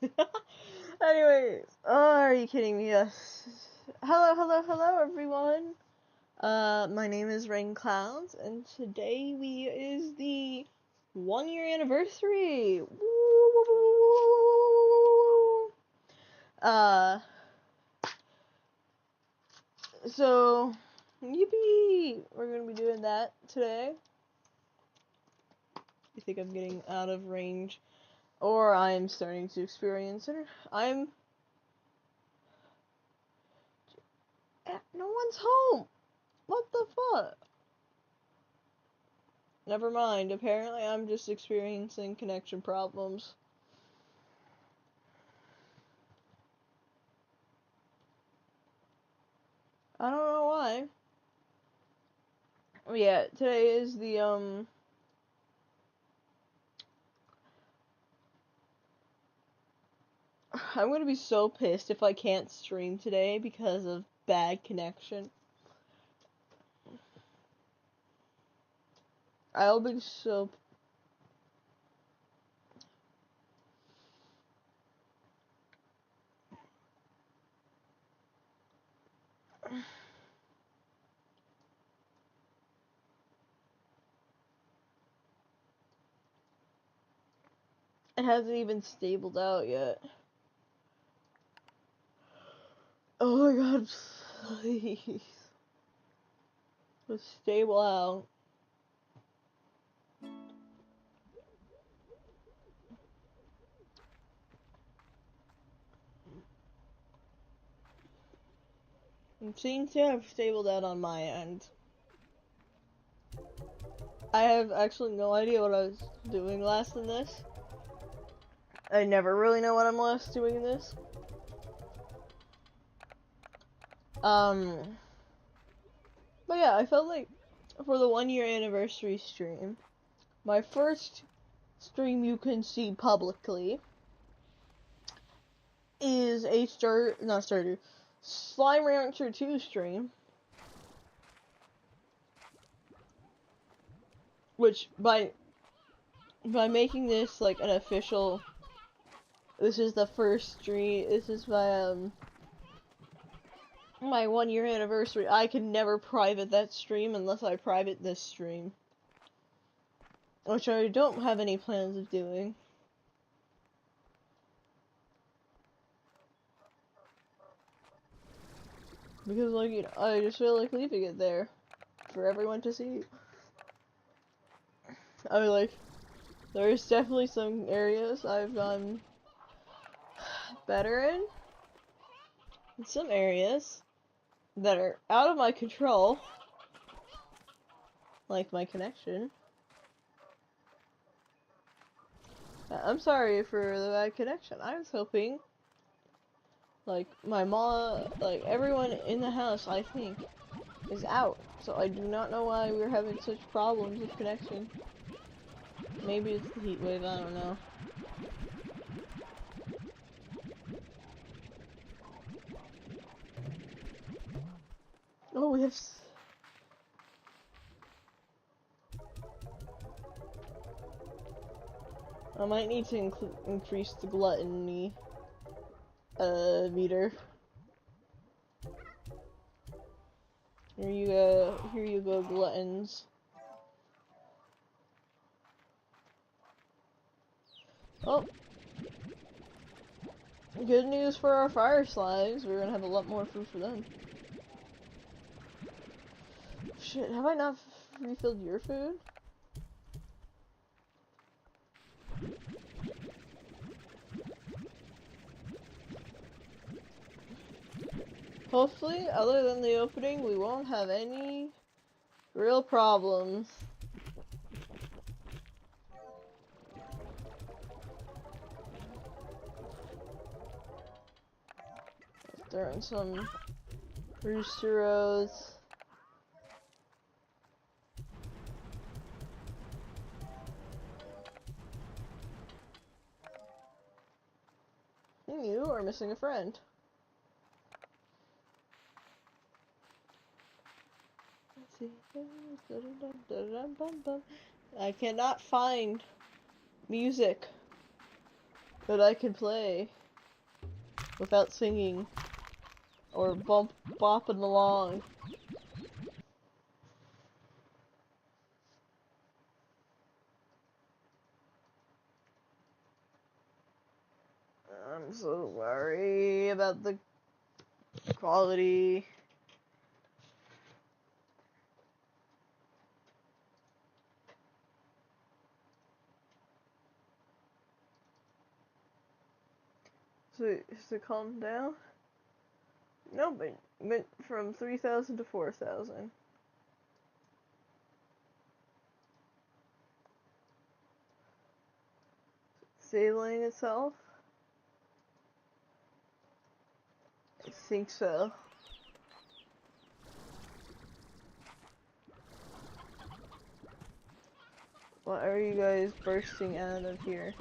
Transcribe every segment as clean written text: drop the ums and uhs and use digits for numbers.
Anyways, oh, are you kidding me? Yes. Hello, everyone. My name is RayneCloudz, and today is the 1 year anniversary. Woo! Uh, so, yippee! We're gonna be doing that today. I think I'm getting out of range, or I'm starting to experience it. No one's home. What the fuck? Never mind. Apparently, I'm just experiencing connection problems. I don't know why. Yeah, today is the I'm gonna be so pissed if I can't stream today because of bad connection. I'll be so. It hasn't even stabled out yet. Oh my god, please. Just stable out. It seems to have stabled out on my end. I have actually no idea what I was doing last in this. I never really know what I'm last doing in this. But yeah, I felt like for the 1 year anniversary stream, my first stream you can see publicly is a Slime Rancher 2 stream. Which, by making this, like, an official, this is the first stream, this is my 1 year anniversary, I can never private that stream unless I private this stream. Which I don't have any plans of doing. Because, like, you know, I just feel like leaving it there for everyone to see. There's definitely some areas I've gone better in. And some areas that are out of my control. Like my connection. I'm sorry for the bad connection. I was hoping, like, my mom, like, everyone in the house, I think, is out. So I do not know why we're having such problems with connection. Maybe it's the heat wave, I don't know. Oh, we have... I might need to increase the gluttony meter. Here you go, gluttons. Oh, good news for our fire slimes. We're gonna have a lot more food for them. Shit, have I not refilled your food? Hopefully, other than the opening, we won't have any real problems. Throw in some roosteros. You are missing a friend. I cannot find music. that I can play without singing or bopping along. I'm so sorry about the quality. So, is it calm down? No, but went from 3,000 to 4,000. Stabilizing itself? I think so. What are you guys bursting out of here?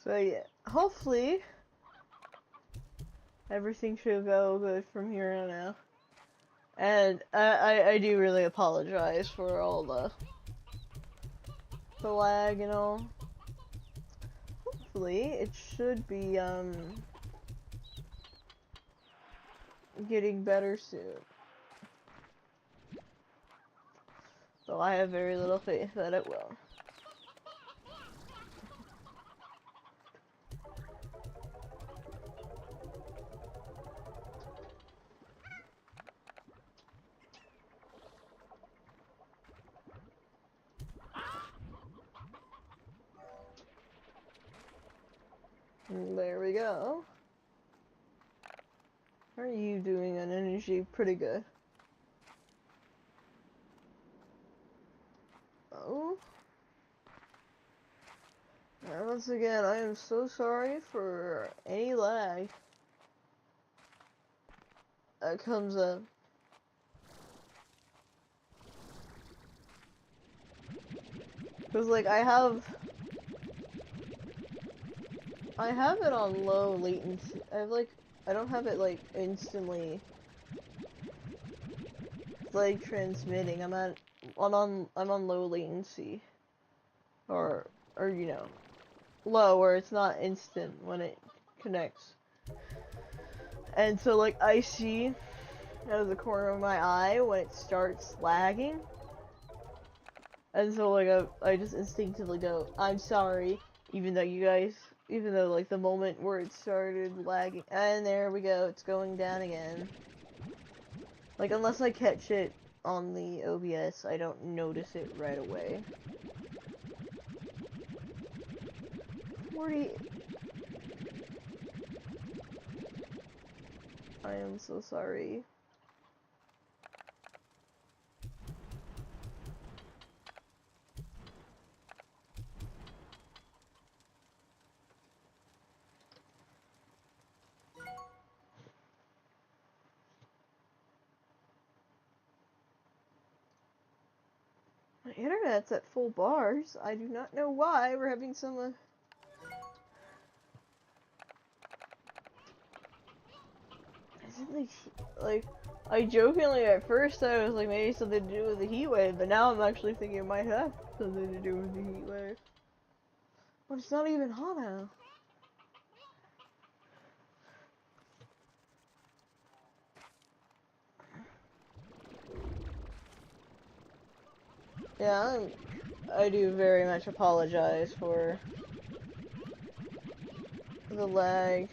So yeah, hopefully everything should go good from here on out. And I do really apologize for all the lag and all. Hopefully it should be getting better soon. Though I have very little faith that it will. There we go. How are you doing on energy? Pretty good. Oh. And once again, I am so sorry for any lag that comes up. Cause like I have it on low latency. I don't have it like instantly like transmitting. I'm on low latency. Or you know, low where it's not instant when it connects. And so like I see out of the corner of my eye when it starts lagging. And so like I just instinctively go, I'm sorry, even though like the moment where it started lagging, and there we go, it's going down again. Like unless I catch it on the OBS, I don't notice it right away. 40. I am so sorry. My internet's at full bars. I do not know why we're having some isn't like I jokingly at first thought it was like maybe something to do with the heat wave, but now I'm actually thinking it might have something to do with the heat wave. But it's not even hot out. Yeah, I do very much apologize for the lag.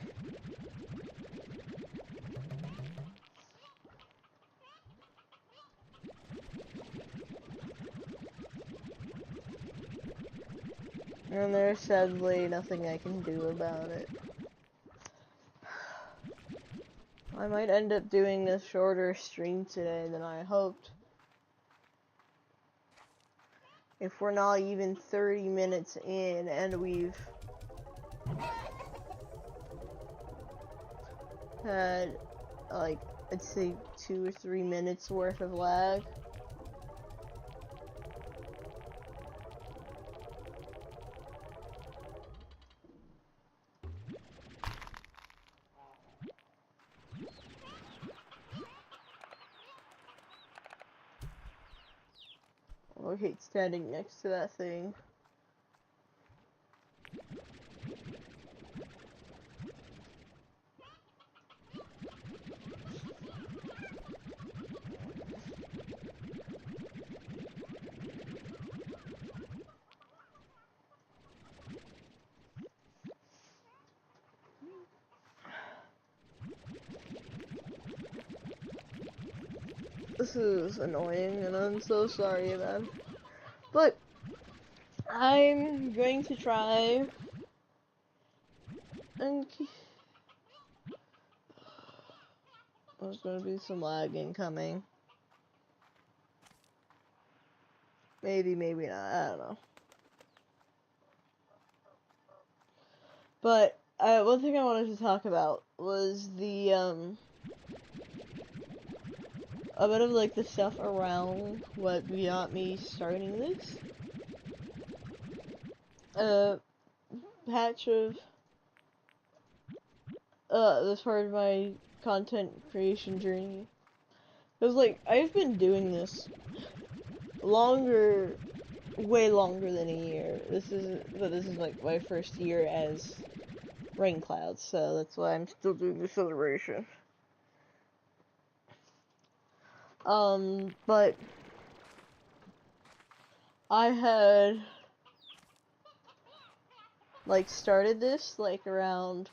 And there's sadly nothing I can do about it. I might end up doing a shorter stream today than I hoped. If we're not even 30 minutes in and we've had like, let's say 2 or 3 minutes worth of lag. I hate standing next to that thing. This is annoying, and I'm so sorry about it. But I'm going to try and there's going to be some lagging coming. Maybe, maybe not. I don't know. But one thing I wanted to talk about was the a bit of like the stuff around what got me starting this. Patch of this part of my content creation journey. Cause like I've been doing this longer, way longer than a year. This is like my first year as RayneCloudz, so that's why I'm still doing the celebration. But I had like started this like around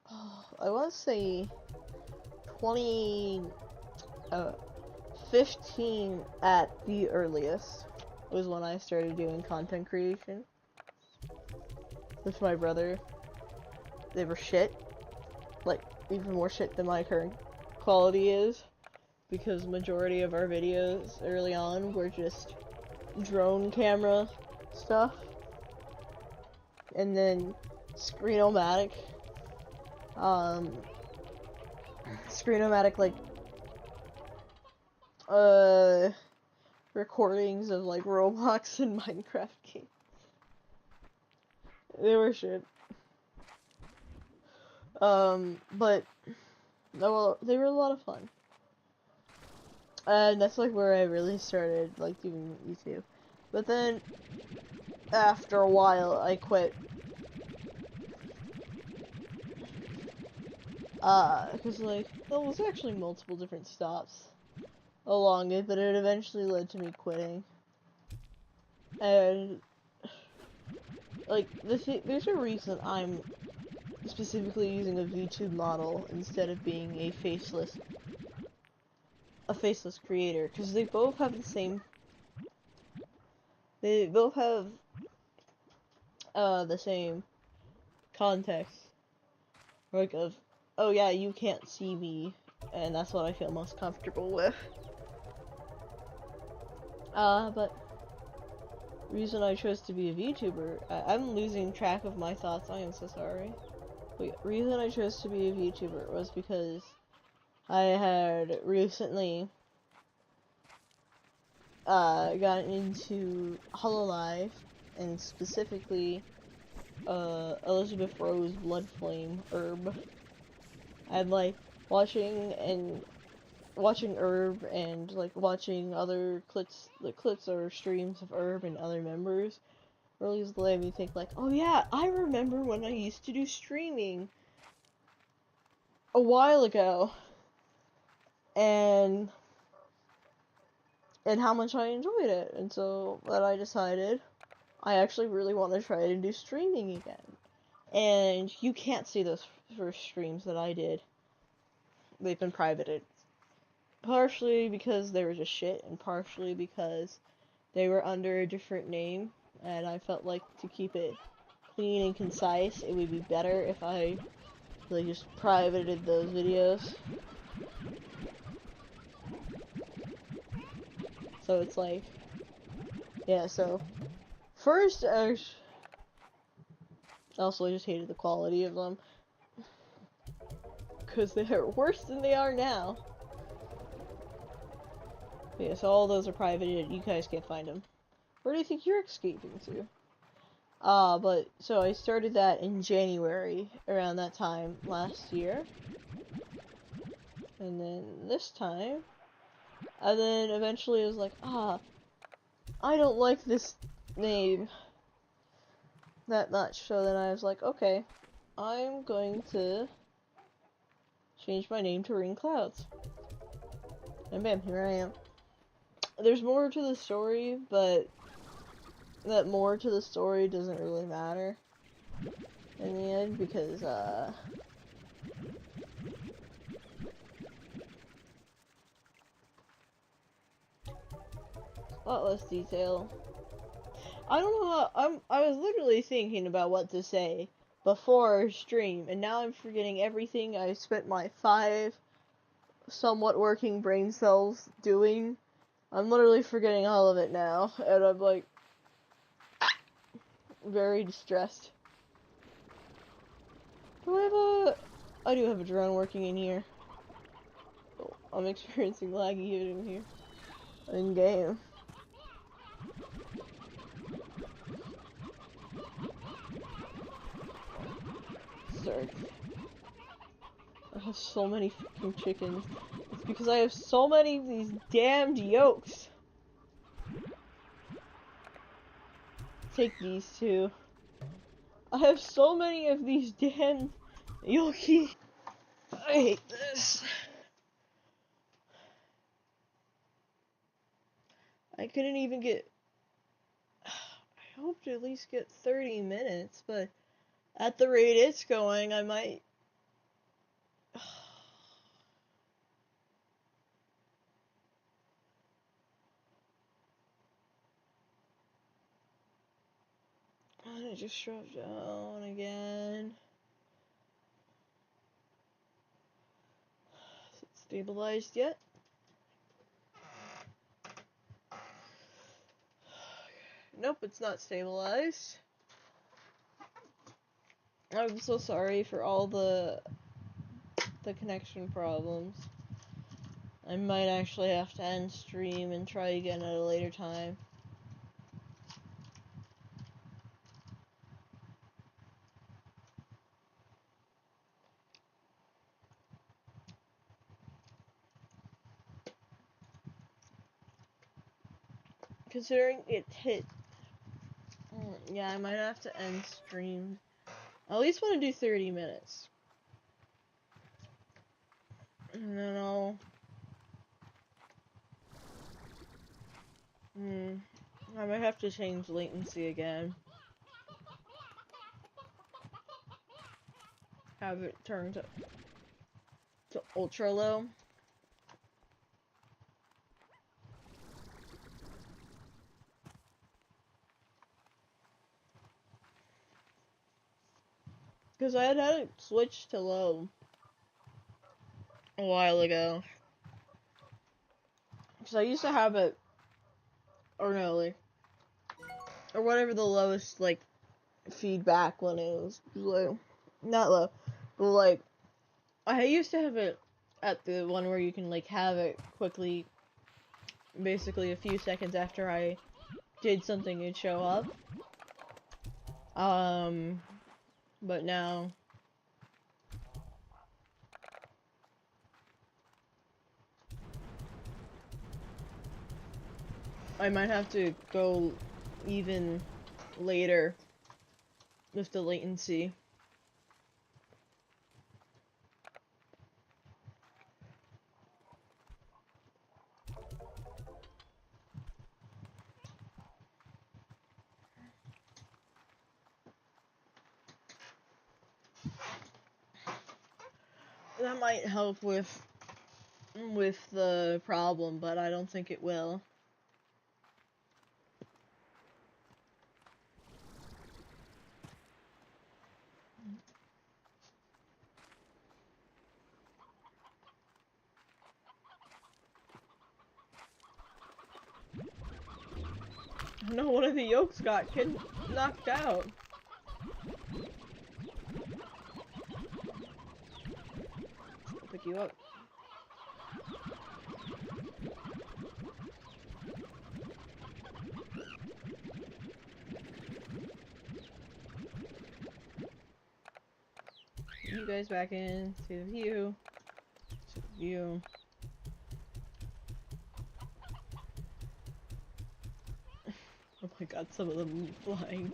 I want to say 2015 at the earliest was when I started doing content creation with my brother. They were shit, like even more shit than my current quality is, because majority of our videos early on were just drone camera stuff, and then Screenomatic like recordings of like Roblox and Minecraft games. They were shit. But they were a lot of fun. And that's like where I really started like doing YouTube. But then after a while I quit. Cause like there was actually multiple different stops along it, but it eventually led to me quitting. And like there's a reason I'm specifically using a VTube model instead of being a faceless creator, because they both have the same. They both have the same context, like of, oh yeah, you can't see me, and that's what I feel most comfortable with. But reason I chose to be a VTuber, I'm losing track of my thoughts. I am so sorry. But reason I chose to be a VTuber was because I had recently gotten into Hololive, and specifically Elizabeth Rose Bloodflame Herb. I'd like watching Herb and like watching other clips or streams of Herb and other members really let me think like, oh yeah, I remember when I used to do streaming a while ago, and how much I enjoyed it, and so that I decided I actually really want to try to do streaming again. And you can't see those first streams that I did. They've been privated. Partially because they were just shit, and partially because they were under a different name, and I felt like to keep it clean and concise, it would be better if I like just privated those videos. So it's like, yeah, so first, also I just hated the quality of them, because they are worse than they are now. Yeah, so all those are privated, you guys can't find them. Where do you think you're escaping to? But, so I started that in January, around that time last year. And then this time, and then eventually it was like, I don't like this name that much, so then I was like, okay, I'm going to change my name to RayneCloudz. And bam, here I am. There's more to the story, but that more to the story doesn't really matter in the end, because, a lot less detail. I don't know how, I was literally thinking about what to say before stream, and now I'm forgetting everything I spent my 5 somewhat working brain cells doing. I'm literally forgetting all of it now, and I'm like, very distressed. I do have a drone working in here. Oh, I'm experiencing laggy in here. In game. Sorry. I have so many fucking chickens. It's because I have so many of these damned yolks. Take these two. I have so many of these damned yolky. I hate this. I couldn't even get. I hope to at least get 30 minutes, but at the rate it's going, I might. And it just dropped down again. Is it stabilized yet? Nope, it's not stabilized. I'm so sorry for all the connection problems. I might actually have to end stream and try again at a later time. Considering it hit, yeah, I might have to end stream. I at least want to do 30 minutes. And then I'll... I might have to change latency again. Have it turned to ultra low. Because I had it switched to low a while ago. Because I used to have it, or no, like, or whatever the lowest, like, feedback one is. Like, not low, but like, I used to have it at the one where you can, like, have it quickly, basically a few seconds after I did something, it'd show up. But now, I might have to go even later with the latency. That might help with the problem, but I don't think it will. No, one of the yolks got knocked out. I'll pick you up. You guys back in. See the view. See the view. Oh my god, some of them flying.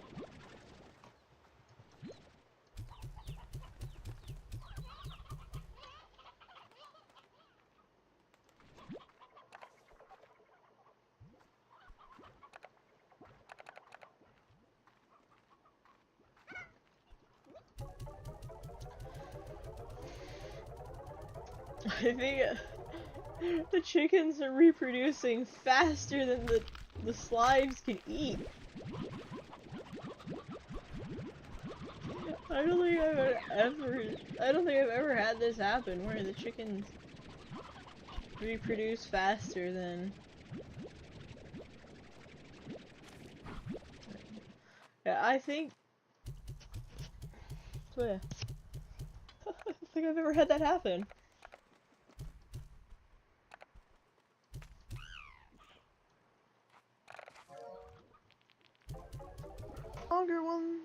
I think the chickens are reproducing faster than the slimes can eat. I don't think I've ever had this happen where the chickens reproduce faster than. Yeah, I think. So yeah. I don't think I've ever had that happen. Longer one.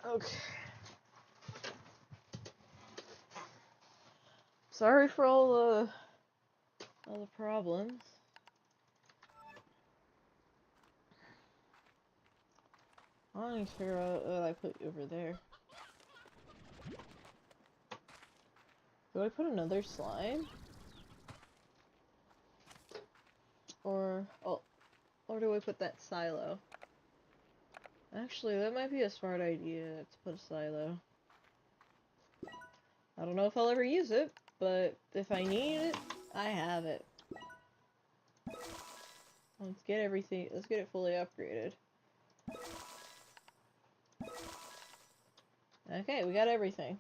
Okay. Sorry for all the problems. I need to figure out what I put over there. Do I put another slime? Or do I put that silo? Actually, that might be a smart idea to put a silo. I don't know if I'll ever use it, but if I need it, I have it. Let's get everything, let's get it fully upgraded. Okay, we got everything.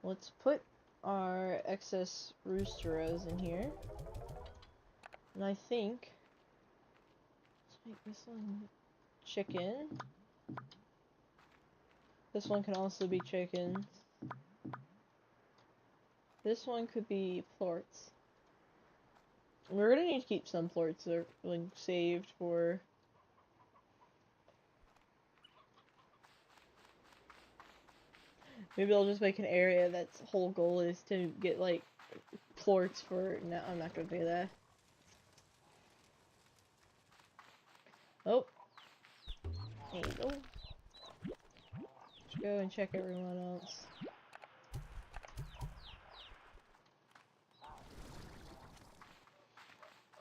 Let's put our excess rooster rows in here. And I think, let's make this one chicken. This one can also be chickens. This one could be plorts. We're gonna need to keep some plorts that are like saved for. Maybe I'll just make an area that's whole goal is to get like plorts for. No, I'm not gonna do that. Oh, there you go. Let's go and check everyone else.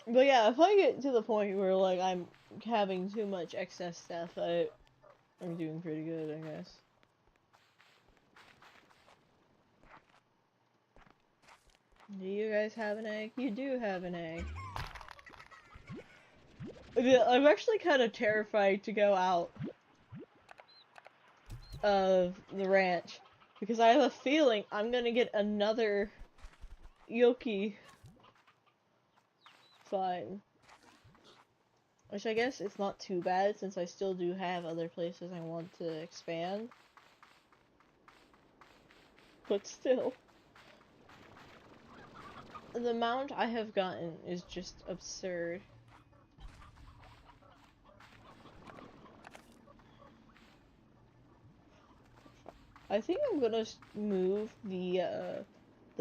But yeah, if I get to the point where like I'm having too much excess stuff, I'm doing pretty good, I guess. Do you guys have an egg? You do have an egg. I'm actually kind of terrified to go out of the ranch because I have a feeling I'm gonna get another Yoki fine. Which I guess it's not too bad since I still do have other places I want to expand. But still. The amount I have gotten is just absurd. I think I'm gonna move the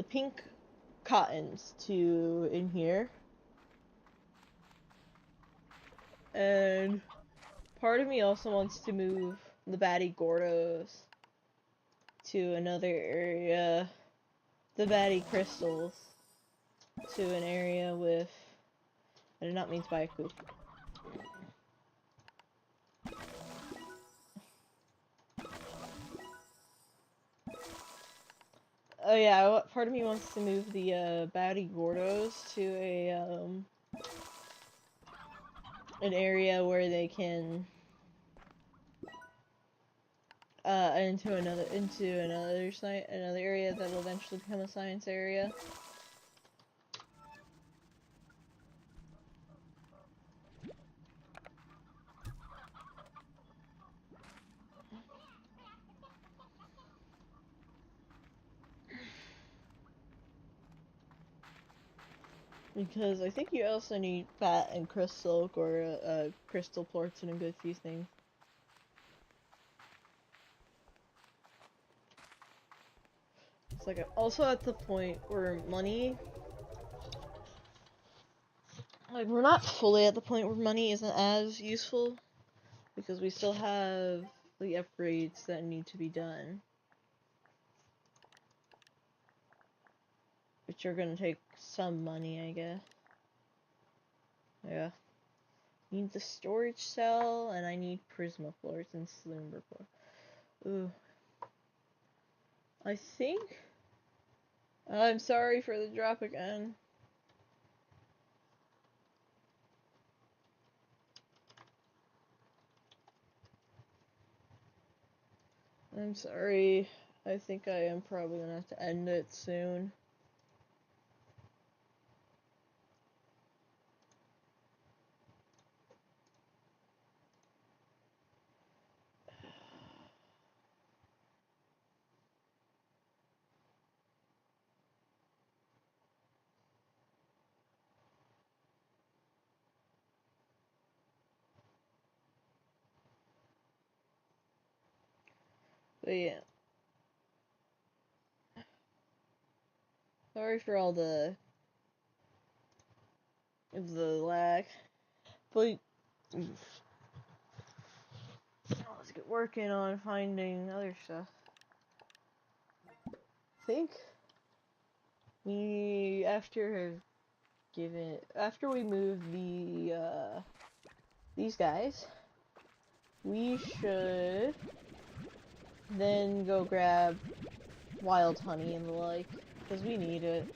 pink cottons to in here. And part of me also wants to move the Batty Gordos to another area. The Batty Crystals to an area with. I did not mean to buy a coop. Oh yeah, part of me wants to move the Batty Gordos to a an area where they can into another site, another area that'll eventually become a science area. Because I think you also need fat and crystal or crystal plorts and a good few things. It's like I'm also at the point where money Like, we're not fully at the point where money isn't as useful, because we still have the upgrades that need to be done, which are gonna take some money, I guess. Yeah. Need the storage cell, and I need Prisma floors and Slumber floor. Ooh. I think... I'm sorry for the drop again. I'm sorry. I think I am probably gonna have to end it soon. But yeah. Sorry for all the lag. But let's get working on finding other stuff. I think after we move these guys, we should then go grab wild honey and the like, because we need it.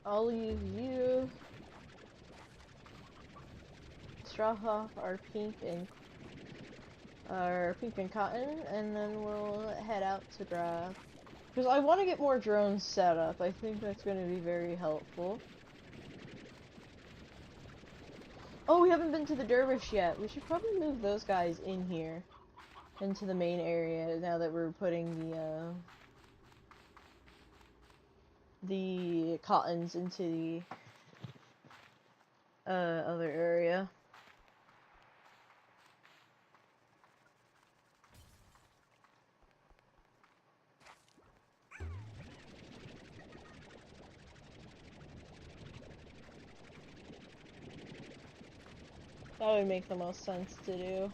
I'll use you. Straw off our pink and cotton, and then we'll head out to grab. Because I want to get more drones set up. I think that's going to be very helpful. Oh, we haven't been to the dervish yet. We should probably move those guys in here, into the main area, now that we're putting the cottons into the other area. That would make the most sense to do.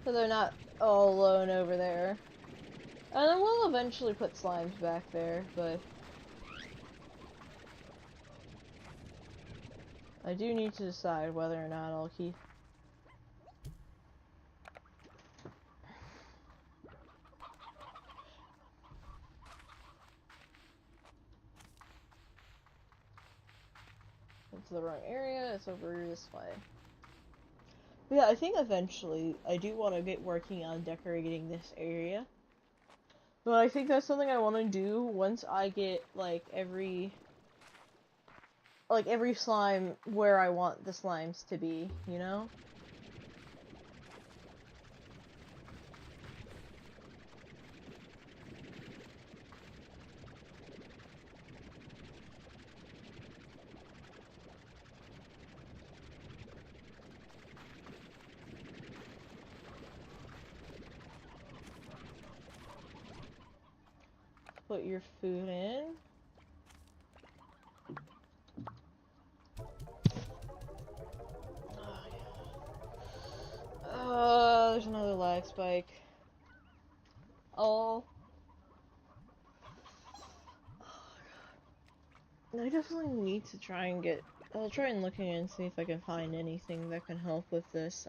So they're not all alone over there. And then we'll eventually put slimes back there, but I do need to decide whether or not I'll keep... It's the wrong area, it's over this way. But yeah, I think eventually I do want to get working on decorating this area. But I think that's something I want to do once I get, like, every slime where I want the slimes to be, you know? Put your food in. There's another lag spike. Oh. I definitely need to try and get... I'll try and look in and see if I can find anything that can help with this.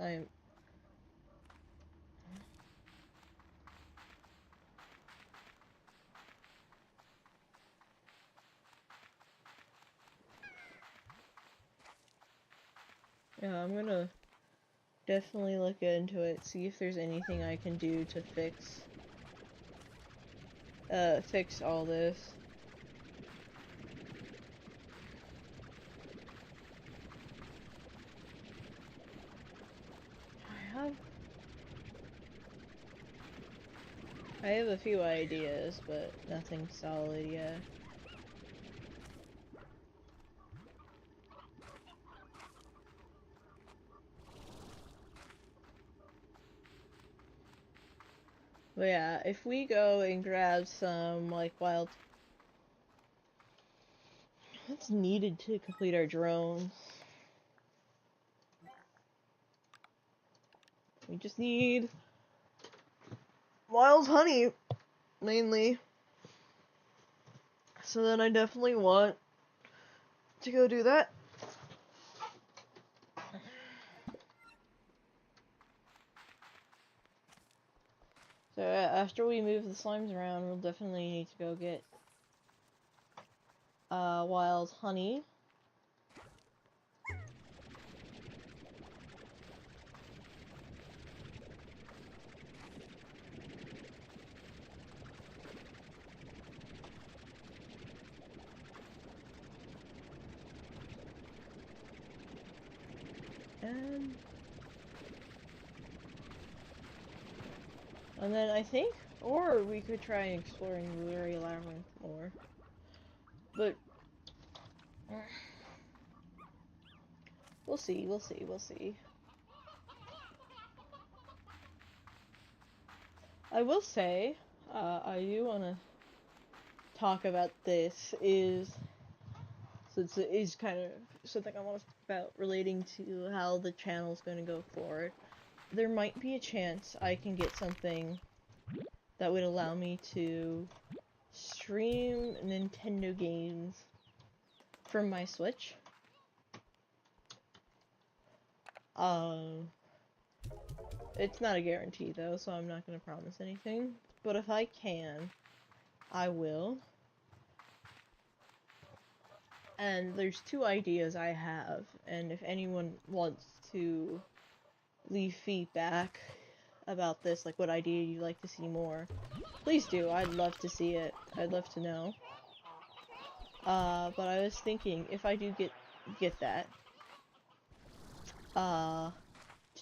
Yeah, I'm gonna definitely look into it, see if there's anything I can do to fix all this. I have a few ideas, but nothing solid yet. But yeah, if we go and grab some, like, wild... What's needed to complete our drones? We just need... wild honey, mainly. So then I definitely want to go do that. So after we move the slimes around, we'll definitely need to go get wild honey. And then I think, or we could try exploring the Blurry Labyrinth more. But we'll see, we'll see, we'll see. I will say, I do want to talk about this, since it is kind of something I want to talk about relating to how the channel's going to go forward. There might be a chance I can get something that would allow me to stream Nintendo games from my Switch. It's not a guarantee though, so I'm not gonna promise anything. But if I can, I will. And there's two ideas I have, and if anyone wants to leave feedback about this, like what idea you'd like to see more, please do. I'd love to see it. I'd love to know. But I was thinking, if I do get that, to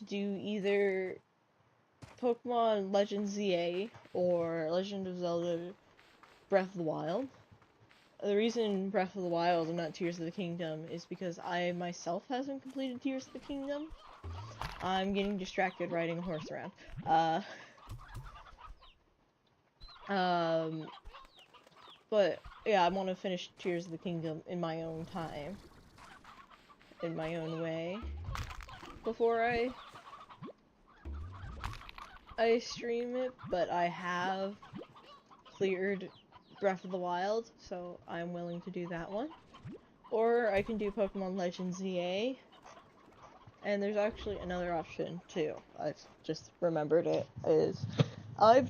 do either Pokemon Legends ZA or Legend of Zelda Breath of the Wild. The reason Breath of the Wild and not Tears of the Kingdom is because I myself hasn't completed Tears of the Kingdom. I'm getting distracted riding a horse around. But yeah, I want to finish Tears of the Kingdom in my own time, in my own way, before I stream it. But I have cleared Breath of the Wild, so I'm willing to do that one. Or I can do Pokemon Legends ZA. And there's actually another option too. I've just remembered it. I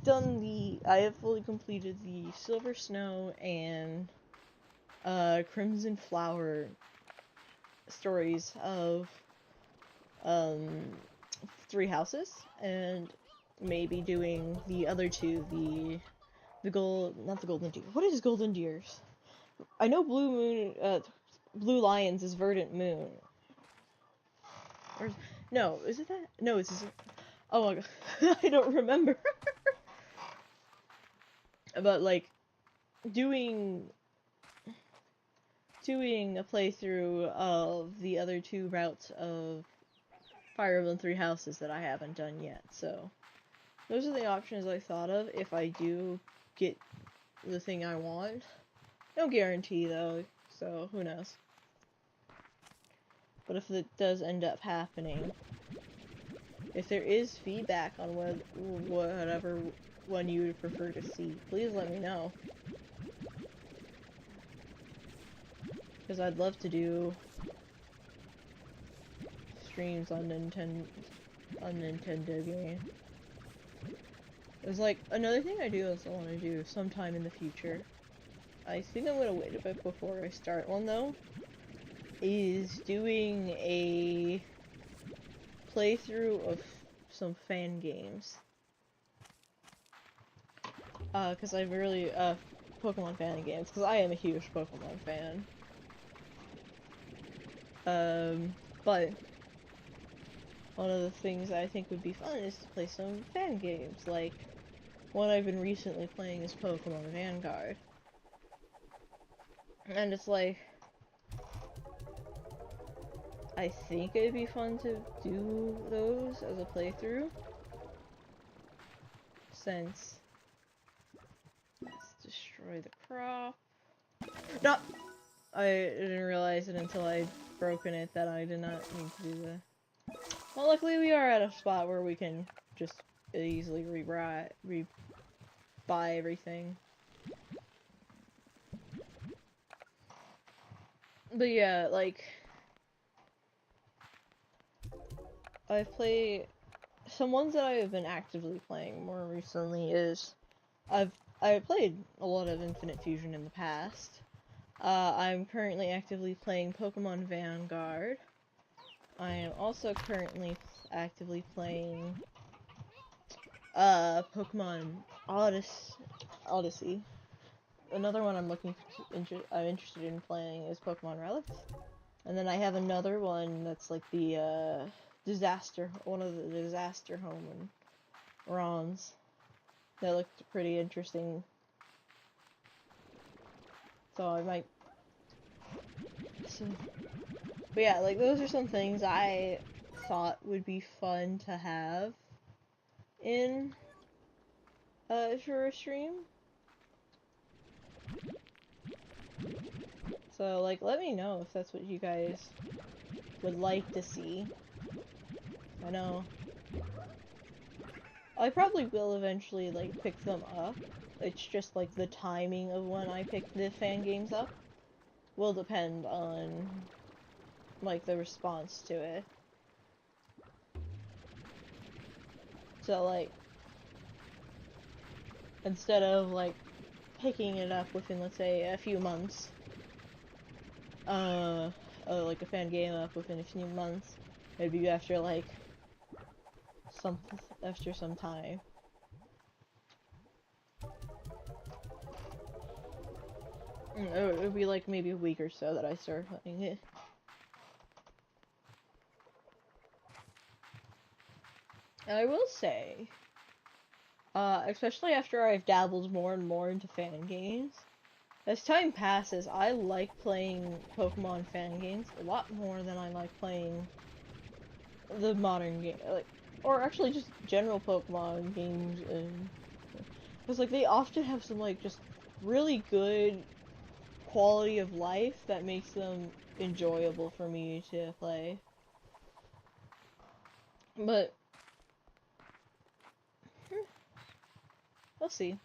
have fully completed the Silver Snow and Crimson Flower stories of Three Houses, and maybe doing the other two, not the Golden Deer. What is Golden Deers? I know Blue Lions is Verdant Moon. Or, no, is it that? No, it's oh my god, I don't remember. But like, doing a playthrough of the other two routes of Fire Emblem Three Houses that I haven't done yet. So those are the options I thought of if I do get the thing I want. No guarantee though, so who knows. But if it does end up happening, if there is feedback on whatever one you would prefer to see, please let me know. Because I'd love to do streams on Nintendo game. There's like another thing I do also want to do sometime in the future. I think I'm gonna wait a bit before I start one though. Is doing a playthrough of some fan games. Cause I really, Pokemon fan games, cause I am a huge Pokemon fan. But one of the things I think would be fun is to play some fan games, like one I've been recently playing is Pokemon Vanguard. And it's like, I think it'd be fun to do those as a playthrough. sense. Let's destroy the crop. No! I didn't realize it until I'd broken it that I did not need to do that. Well, luckily we are at a spot where we can just easily rebuy everything. But yeah, like, I've played some ones that I have been actively playing more recently is I played a lot of Infinite Fusion in the past. I'm currently actively playing Pokemon Vanguard. I am also currently actively playing Pokemon Odyssey. Another one I'm I'm interested in playing is Pokemon Relics. And then I have another one that's like the one of the disaster home and ROMs that looked pretty interesting. So I might. But yeah, like those are some things I thought would be fun to have in for a stream. So like, let me know if that's what you guys would like to see. I know I probably will eventually like pick them up. It's just like the timing of when I pick the fan games up will depend on like the response to it. So like, instead of like picking it up within, let's say, a few months, like a fan game up within a few months, maybe after like after some time. It would be like maybe a week or so that I start playing it. And I will say, especially after I've dabbled more and more into fan games, as time passes, I like playing Pokemon fan games a lot more than I like playing the modern game, like, or actually just general Pokemon games, and because like they often have some like just really good quality of life that makes them enjoyable for me to play. But we'll see.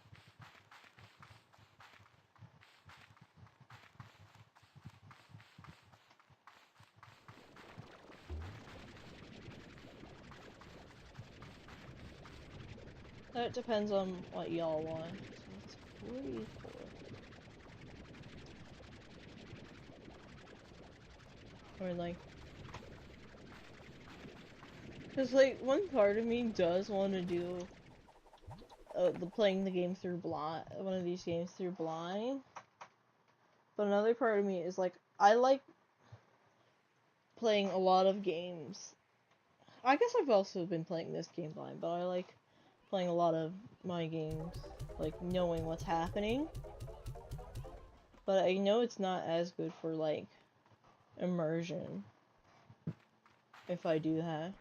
That depends on what y'all want. So it's 44. Or like, cause like one part of me does want to do playing the game through blind, one of these games through blind. But another part of me is like, I like playing a lot of games. I guess I've also been playing this game blind, but I like playing a lot of my games, like knowing what's happening. But I know it's not as good for like immersion if I do that.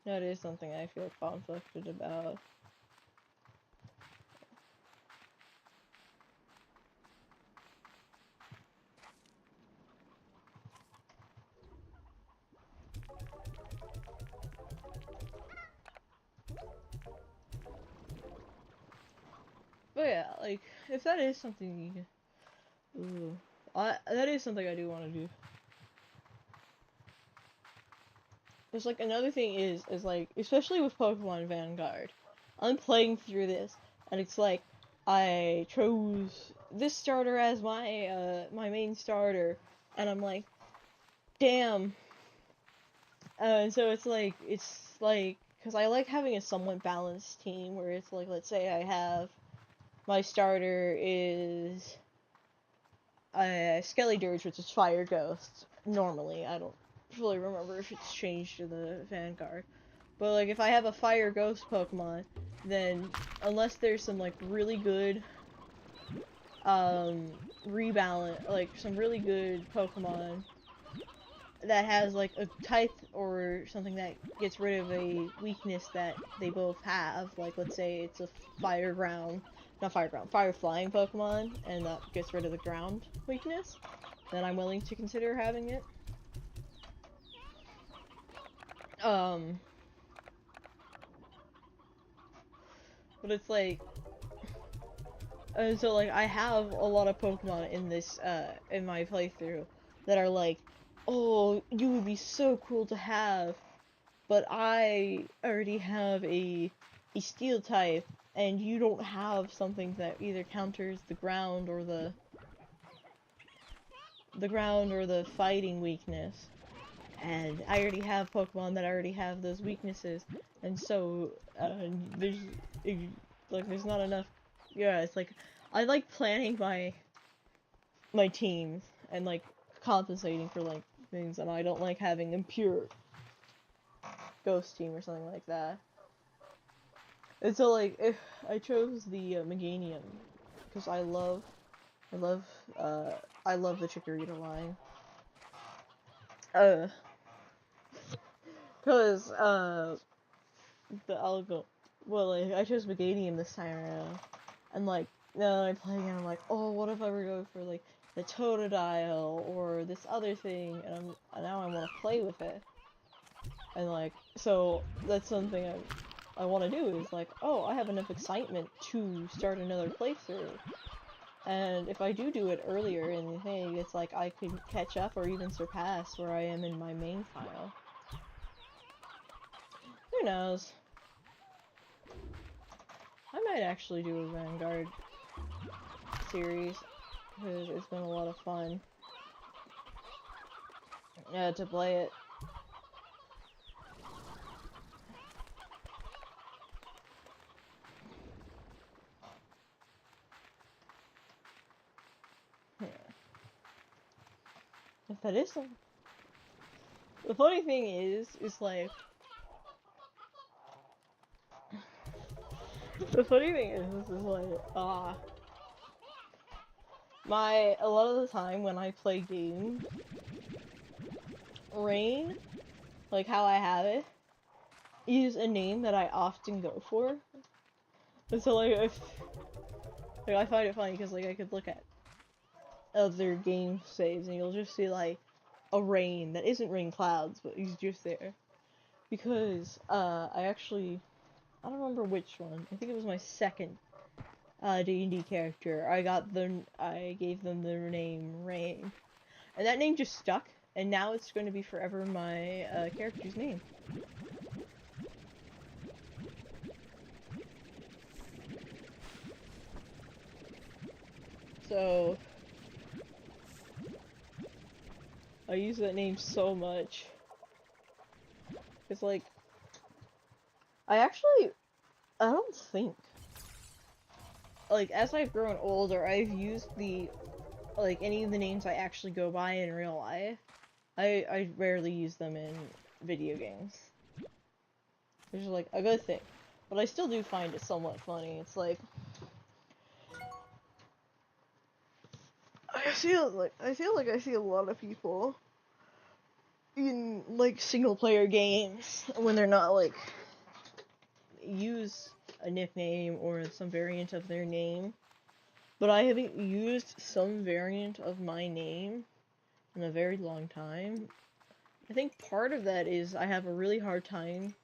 That is something I feel conflicted about. But yeah, like, if that is something that is something I do want to do. There's like another thing is like, especially with Pokemon Vanguard, I'm playing through this, and it's like, I chose this starter as my my main starter, and I'm like, damn. And so it's like, because I like having a somewhat balanced team, where it's like, let's say I have, my starter is Skelly Dirge, which is Fire Ghost, normally. I don't fully remember if it's changed to the Vanguard. But, like, if I have a Fire Ghost Pokemon, then, unless there's some, like, really good, rebalance, like some really good Pokemon that has like a type or something that gets rid of a weakness that they both have. Like let's say it's a fire ground, not fire ground, fire flying Pokemon, and that gets rid of the ground weakness, then I'm willing to consider having it. But it's like, so like I have a lot of Pokemon in this, in my playthrough that are like, oh, you would be so cool to have, but I already have a steel type, and you don't have something that either counters the ground or the fighting weakness. And I already have Pokemon that already have those weaknesses, and so there's like there's not enough. Yeah, it's like I like planning my teams and like compensating for like things, and I don't like having a pure ghost team or something like that. And so like if I chose the Meganium because I love uh I love the Chikorita line. Uh, cause I'll go. Well, like, I chose Meganium this time around, and like now I'm playing, and I'm like, oh, what if I were going for like the Totodile or this other thing, and now I want to play with it, and like so that's something I want to do is like, oh, I have enough excitement to start another playthrough, and if I do it earlier in the thing, it's like I could catch up or even surpass where I am in my main file. Who knows? I might actually do a Vanguard series, because it's been a lot of fun to play it. Yeah. If that is some... The funny thing is like... The funny thing is like, a lot of the time when I play games, Rain, like how I have it, is a name that I often go for. And so like, like I find it funny because like I could look at other game saves and you'll just see like a Rain that isn't RayneCloudz, but he's just there. Because I don't remember which one. I think it was my second D&D character. I gave them the name Rain. And that name just stuck, and now it's going to be forever my character's name. So I use that name so much. It's like, I don't think, like, as I've grown older, I've used like, any of the names I actually go by in real life. I rarely use them in video games. Which is, like, a good thing. But I still do find it somewhat funny. It's like, I feel like I see a lot of people in, like, single-player games when they're not, like, use a nickname or some variant of their name. But I haven't used some variant of my name in a very long time. I think part of that is I have a really hard time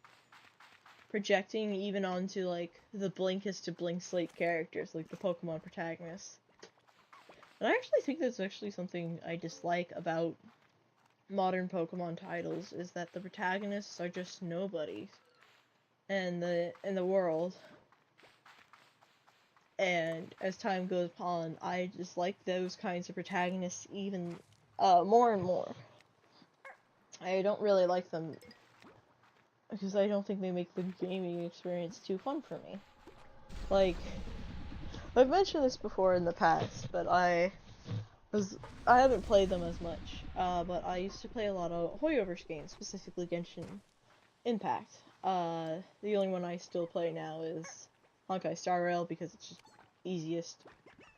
projecting even onto, like, the blankest to blank slate characters, like the Pokemon protagonists. And I actually think that's actually something I dislike about modern Pokemon titles, is that the protagonists are just nobodies in the world. And as time goes on, I just like those kinds of protagonists even more and more. I don't really like them because I don't think they make the gaming experience too fun for me. Like, I've mentioned this before in the past, but I haven't played them as much, but I used to play a lot of Hoyoverse games, specifically Genshin Impact. The only one I still play now is Honkai Star Rail because it's just easiest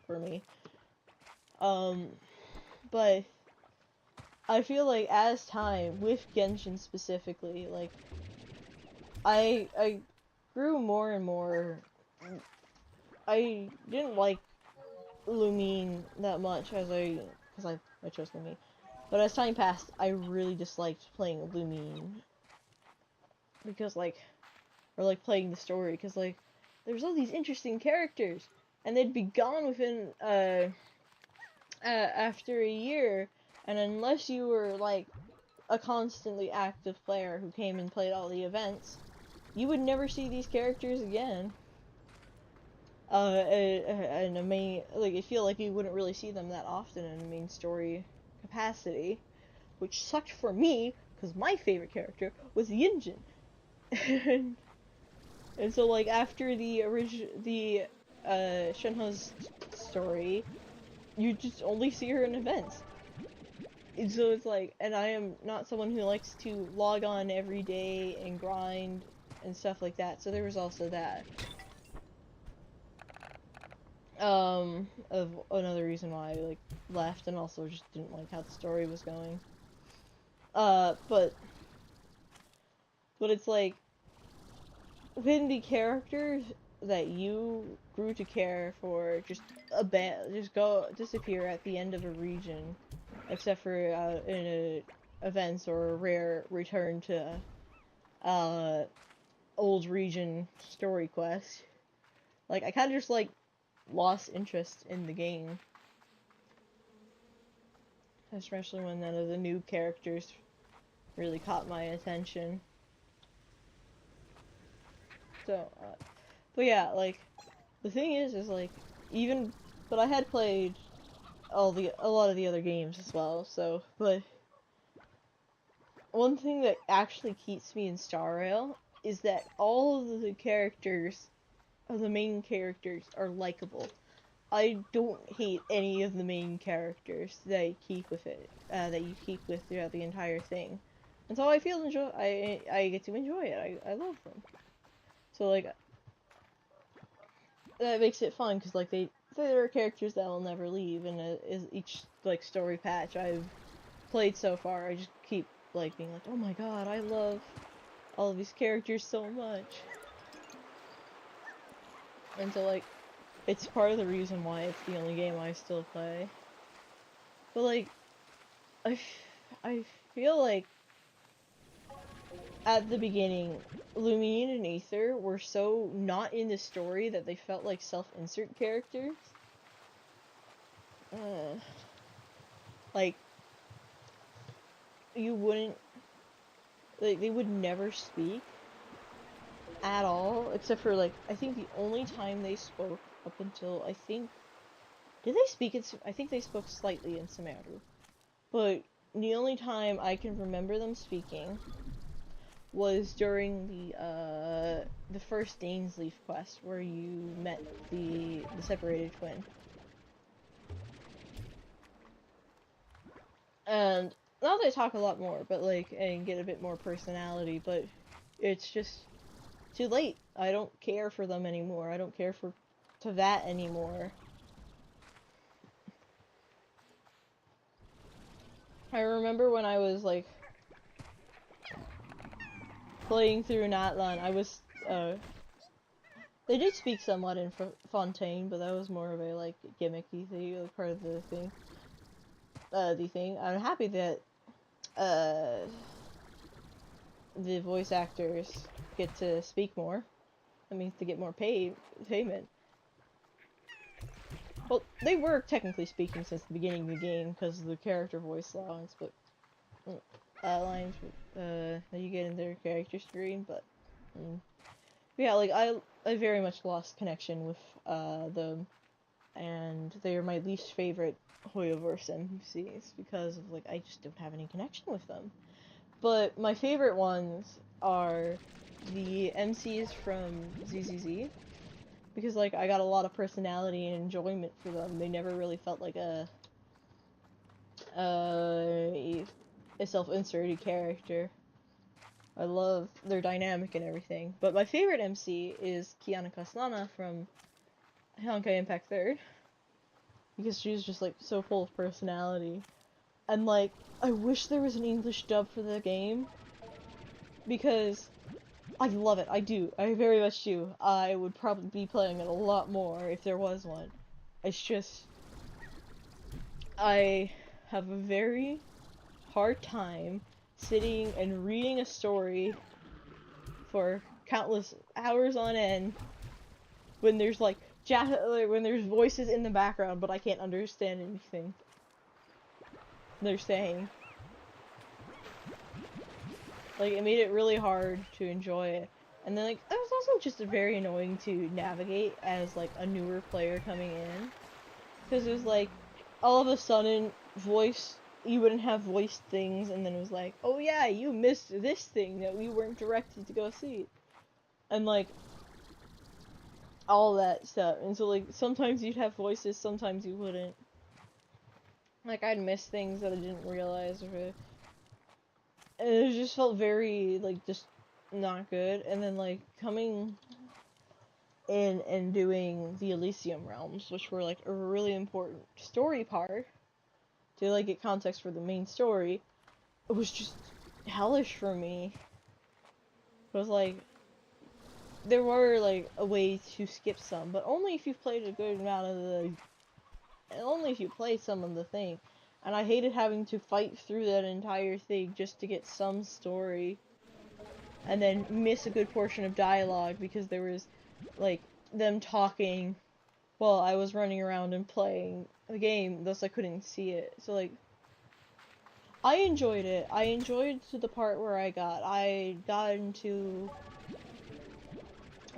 for me. But I feel like as time, with Genshin specifically, like, I grew more and more. I didn't like Lumine that much because I chose Lumine. But as time passed, I really disliked playing Lumine because or playing the story because there was all these interesting characters and they'd be gone within after a year, and unless you were like a constantly active player who came and played all the events, you would never see these characters again. And a main, I feel like you wouldn't really see them that often in a main story capacity, which sucked for me because my favorite character was Yinjin. And so like after the Shenhe's story, you just only see her in events. And so it's like, and I am not someone who likes to log on every day and grind and stuff like that. So there was also that. Of another reason why I left, and also just didn't like how the story was going. But it's like when the characters that you grew to care for just disappear at the end of a region, except for in events or a rare return to old region story quest. Like I kind of just lost interest in the game, especially when none of the new characters really caught my attention. So, but yeah, the thing is even, but I had played a lot of the other games as well. So, but one thing that actually keeps me in Star Rail is that all of the characters, of the main characters, are likable. I don't hate any of the main characters that you keep with throughout the entire thing, and so I get to enjoy it. I love them. So that makes it fun because there are characters that will never leave, and each story patch I've played so far, I just keep being like, oh my god, I love all of these characters so much, and so it's part of the reason why it's the only game I still play. But I feel like at the beginning, Lumine and Aether were so not in the story that they felt like self-insert characters. Like, you wouldn't, they would never speak at all, except for I think the only time they spoke up until, did they speak I think they spoke slightly in Sumeru. But the only time I can remember them speaking was during the first Dainsleif quest, where you met the separated twin. And now they talk a lot more, but and get a bit more personality, but it's just too late. I don't care for them anymore. I don't care for Teyvat anymore. I remember when I was playing through Natlan, I was they did speak somewhat in Fontaine, but that was more of a gimmicky thing, part of the thing. I'm happy that the voice actors get to speak more. That means to get more payment. Well, they were technically speaking since the beginning of the game because of the character voice lines, but lines that you get in their character screen. But yeah, I very much lost connection with them, and they are my least favorite Hoyoverse MCs because of I just don't have any connection with them. But my favorite ones are the MCs from ZZZ, because I got a lot of personality and enjoyment for them. They never really felt like a self-inserted character. I love their dynamic and everything. But my favorite MC is Kiana Kaslana from Honkai Impact 3rd. because she was just like so full of personality. And like, I wish there was an English dub for the game, because I love it. I do. I very much do. I would probably be playing it a lot more if there was one. It's just, I have a very hard time sitting and reading a story for countless hours on end when there's like when there's voices in the background, but I can't understand anything they're saying. Like, it made it really hard to enjoy it. And then, like, it was also just very annoying to navigate as, like, a newer player coming in. Because it was, like, all of a sudden, you wouldn't have voiced things, and then it was like, oh yeah, you missed this thing that we weren't directed to go see. And, like, all that stuff. And so, like, sometimes you'd have voices, sometimes you wouldn't. Like, I'd miss things that I didn't realize, and it just felt very, like, just not good. And then, like, coming in and doing the Elysium realms, which were, like, a really important story part to, like, get context for the main story, it was just hellish for me. It was, like, there were, like, a way to skip some, but only if you've played a good amount of only if you play some of the thing. And I hated having to fight through that entire thing just to get some story, and then miss a good portion of dialogue because there was, like, them talking while I was running around and playing the game, thus I couldn't see it. So, like, I enjoyed it. I enjoyed to the part where I got into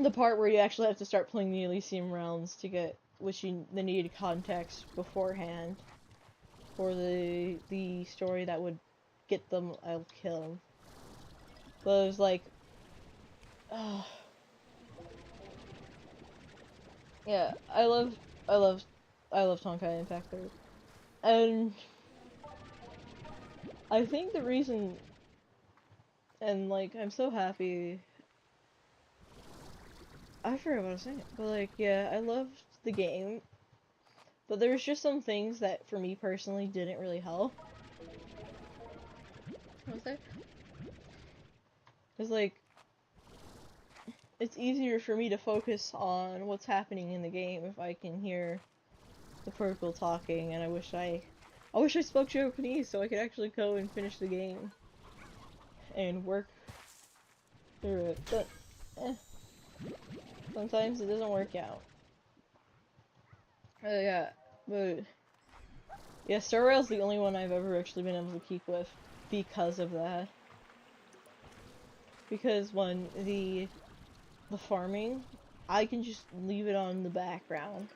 the part where you actually have to start playing the Elysium realms to get the needed context beforehand for the story that would get them killed. But it was like, yeah, I love Tonkai Impact 3. And I think the reason, and like, I'm so happy, I forgot what I was saying, but like, yeah, I loved the game, but there was just some things that, for me personally, didn't really help. What was that? It's like, it's easier for me to focus on what's happening in the game if I can hear the people talking, and I wish I spoke Japanese so I could actually go and finish the game and work through it, but sometimes it doesn't work out. Yeah, but yeah, Star Rail's the only one I've ever actually been able to keep with because of that. Because when the farming, I can just leave it on the background,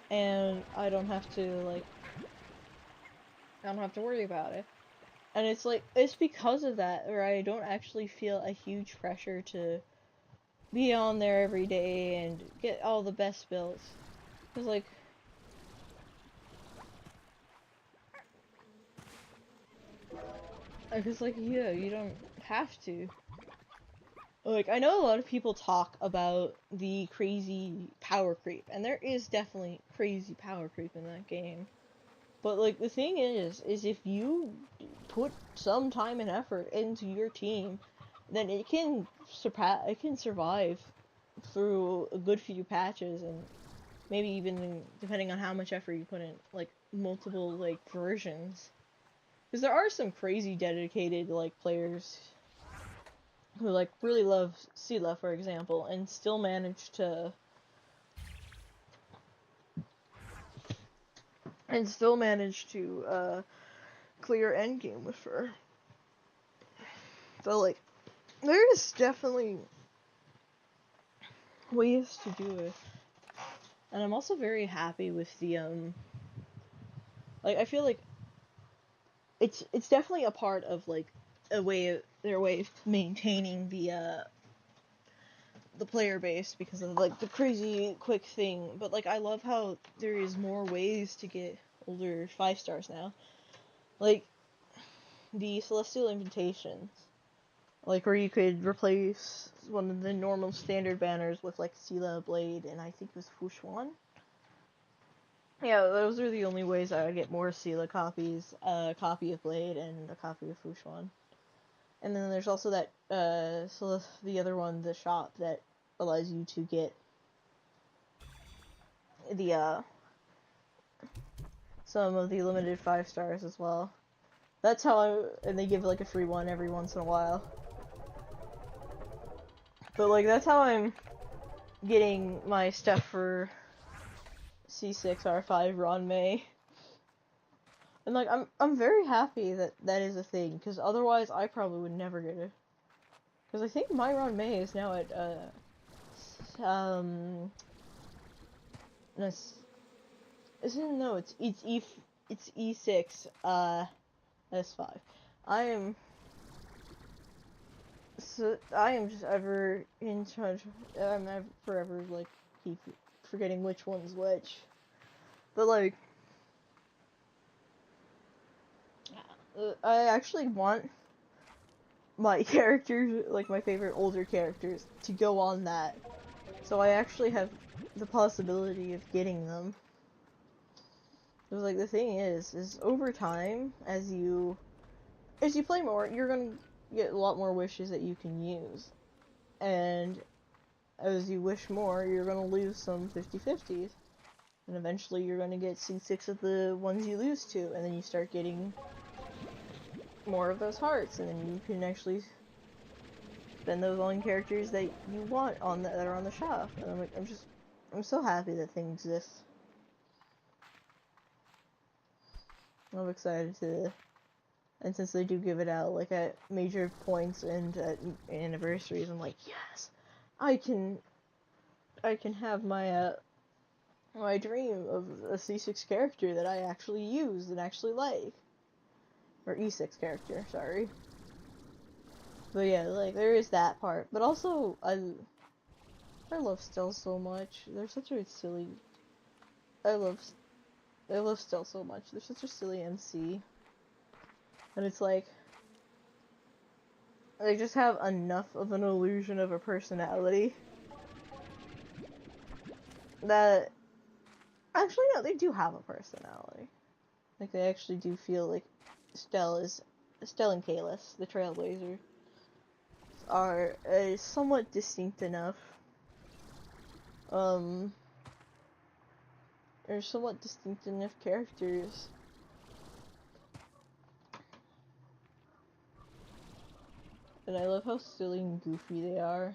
and I don't have to worry about it. And it's like, it's because of that where I don't actually feel a huge pressure to be on there every day and get all the best builds. Cause like, yeah, you don't have to. Like, I know a lot of people talk about the crazy power creep, and there is definitely crazy power creep in that game. But, like, the thing is if you put some time and effort into your team, then it can survive through a good few patches, and maybe even, depending on how much effort you put in, like, multiple, like, versions. Because there are some crazy dedicated, like, players who, like, really love Sela, for example, and still manage to clear endgame with her. So, like, there is definitely ways to do it. And I'm also very happy with the, like, I feel like it's definitely a part of, like, their way of maintaining the player base because of, like, the crazy quick thing. But, like, I love how there is more ways to get older 5 stars now. Like, the Celestial Invitations. Like, where you could replace one of the normal standard banners with, like, Sela, Blade, and I think it was Fushuan. Yeah, those are the only ways I would get more Sela copies, a copy of Blade and a copy of Fushuan. And then there's also that, so the other one, the shop, that allows you to get the, some of the limited 5 stars as well. That's how and they give like a free one every once in a while. But like, that's how I'm getting my stuff for C6R5 Ron May. And like, I'm very happy that that is a thing, because otherwise I probably would never get it. Because I think my Ron May is now at, no, it's E6, S5. I am just ever in charge. I'm forever like keep forgetting which one's which. But like, I actually want my characters, like my favorite older characters, to go on that. So I actually have the possibility of getting them. Because like the thing is over time, as you play more, you're gonna get a lot more wishes that you can use. And as you wish more, you're gonna lose some 50/50s. And eventually you're gonna get C6 of the ones you lose to, and then you start getting more of those hearts, and then you can actually spend those on characters that you want that are on the shop. And I'm like, I'm so happy that thing exists. I'm excited to, and since they do give it out like at major points and at anniversaries, I'm like, yes, I can have my my dream of a C6 character that I actually use and actually like, or E6 character, sorry. But yeah, like there is that part, but also I love Stell so much. They're such a silly. I love Stell so much. They're such a silly MC. And it's like, they just have enough of an illusion of a personality that, actually no, they do have a personality. Like they actually do feel like Stell and Kalis, the Trailblazer, are somewhat distinct enough. They're somewhat distinct enough characters. And I love how silly and goofy they are.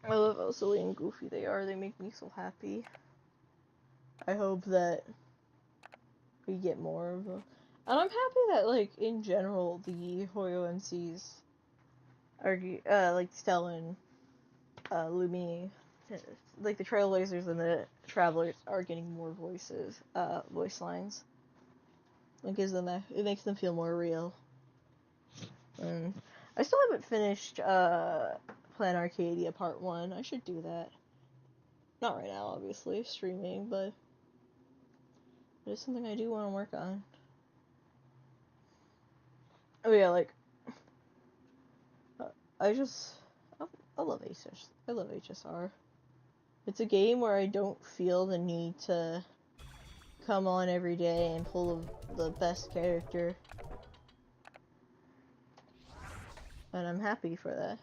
I love how silly and goofy they are. They make me so happy. I hope that we get more of them. And I'm happy that, like, in general, the Hoyo MCs are, like, Stell and, Lumi, like, the Trailblazers and the Travelers are getting more voice lines. It gives them it makes them feel more real. And I still haven't finished, Plan Arcadia Part 1. I should do that. Not right now, obviously, streaming, but it's something I do want to work on. Oh yeah, like, I love I love HSR. It's a game where I don't feel the need to come on every day and pull the best character. And I'm happy for that.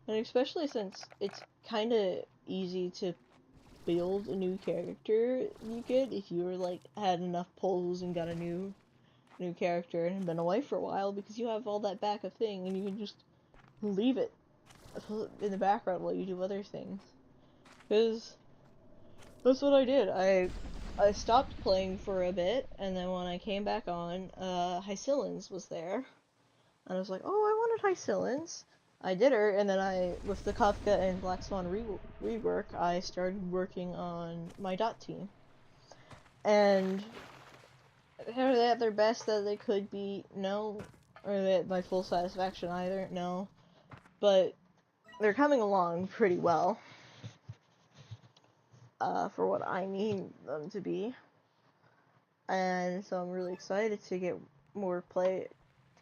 And especially since it's kind of easy to build a new character you get if you were like had enough pulls and got a new character and been away for a while, because you have all that backup thing and you can just leave it in the background while you do other things. Because that's what I did. I stopped playing for a bit, and then when I came back on, Hycillins was there. And I was like, oh, I wanted Hycillins. I did her, and then with the Kafka and Black Swan rework, I started working on my dot team. And are they at their best that they could be? No. Or are they at my full satisfaction either? No. But they're coming along pretty well. For what I need them to be. And so I'm really excited to get more play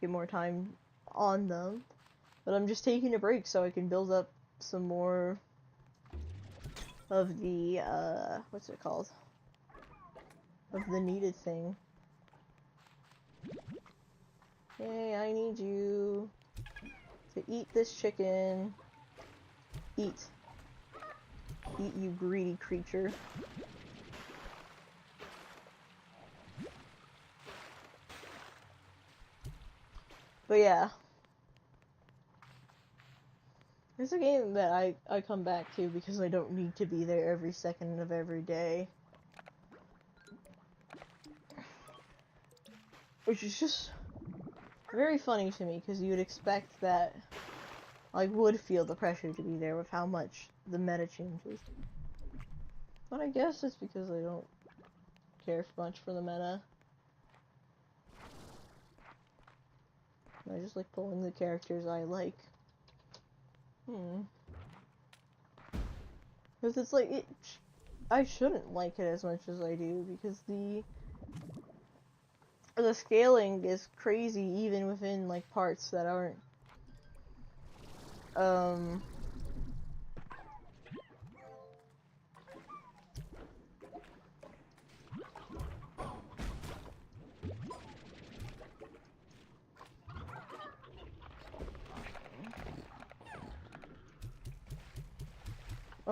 get more time on them. But I'm just taking a break so I can build up some more of the, what's it called? Of the needed thing. Hey, I need you to eat this chicken. Eat. Eat, you greedy creature. But yeah. It's a game that I come back to because I don't need to be there every second of every day. Which is just very funny to me, because you would expect that I would feel the pressure to be there with how much the meta changes. But I guess it's because I don't care much for the meta. I just like pulling the characters I like. Because it's like, I shouldn't like it as much as I do, because the scaling is crazy even within, like, parts that aren't, oh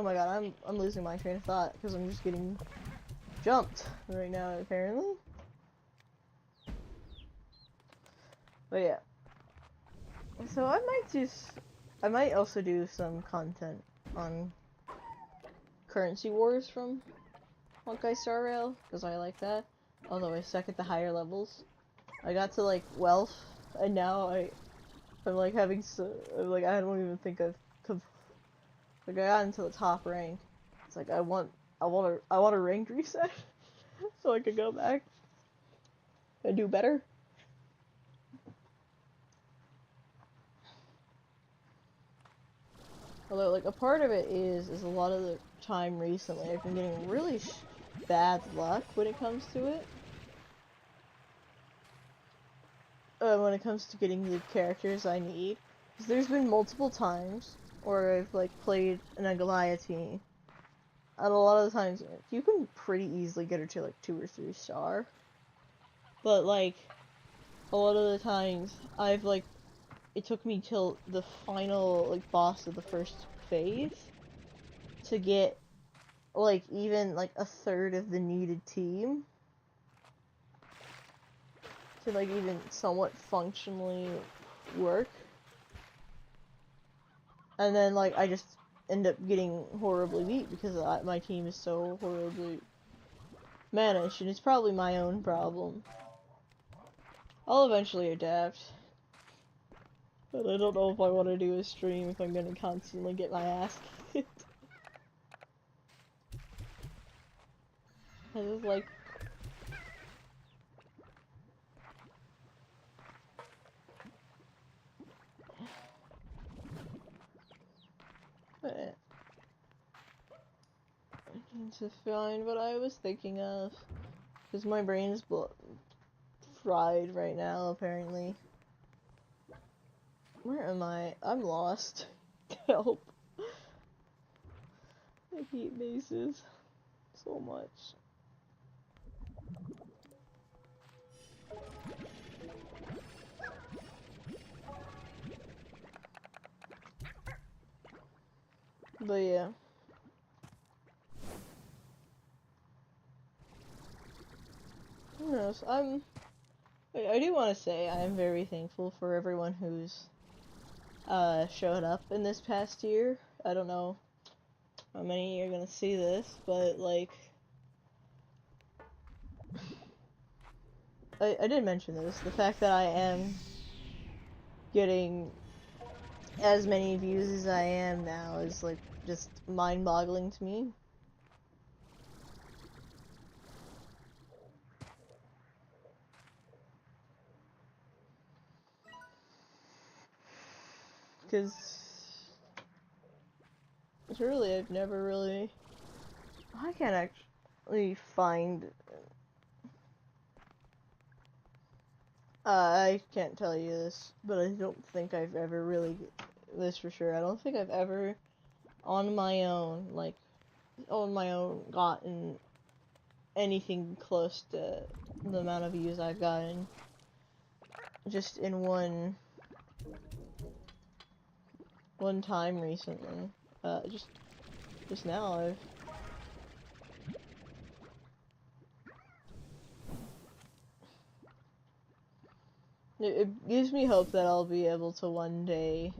my god, I'm losing my train of thought, because I'm just getting jumped right now, apparently. But yeah. So I might also do some content on currency wars from Honkai Star Rail, because I like that. Although I suck at the higher levels. I got to, like, wealth, and now I'm like having like, I don't even think like, I got into the top rank. It's like, I want a rank reset so I could go back and do better. Although, like, a part of it is a lot of the time recently I've been getting really bad luck when it comes to it. When it comes to getting the characters I need. Because there's been multiple times where I've, like, played a Goliath team. And a lot of the times, you can pretty easily get her to, like, 2 or 3 star. But, like, a lot of the times, I've, like, it took me till the final, like, boss of the first phase to get, like, even, like, a third of the needed team to, like, even somewhat functionally work. And then, like, I just end up getting horribly beat because my team is so horribly managed, and it's probably my own problem. I'll eventually adapt. But I don't know if I want to do a stream if I'm gonna constantly get my ass kicked. I just like... I need to find what I was thinking of. Because my brain is fried right now, apparently. Where am I? I'm lost. Help. I hate bases so much. But yeah. Who knows? I do want to say I'm very thankful for everyone who's showed up in this past year. I don't know how many are gonna see this, but like I did mention this, the fact that I am getting as many views as I am now is like just mind-boggling to me. Because truly I've never really... I can't actually find I can't tell you this, but I don't think I've ever really, this for sure, I don't think I've ever, on my own, like, on my own, gotten anything close to the amount of views I've gotten just in one time recently. Just now it gives me hope that I'll be able to one day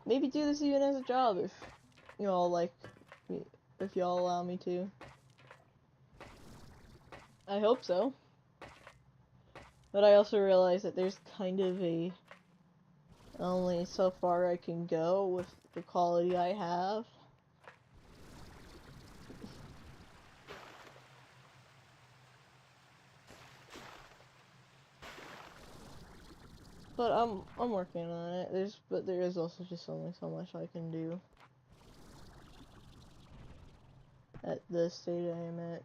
maybe do this even as a job if you all like me, if y'all allow me to. I hope so. But I also realize that there's kind of only so far I can go with the quality I have. But I'm working on it. But there is also just only so much I can do at the state I am at.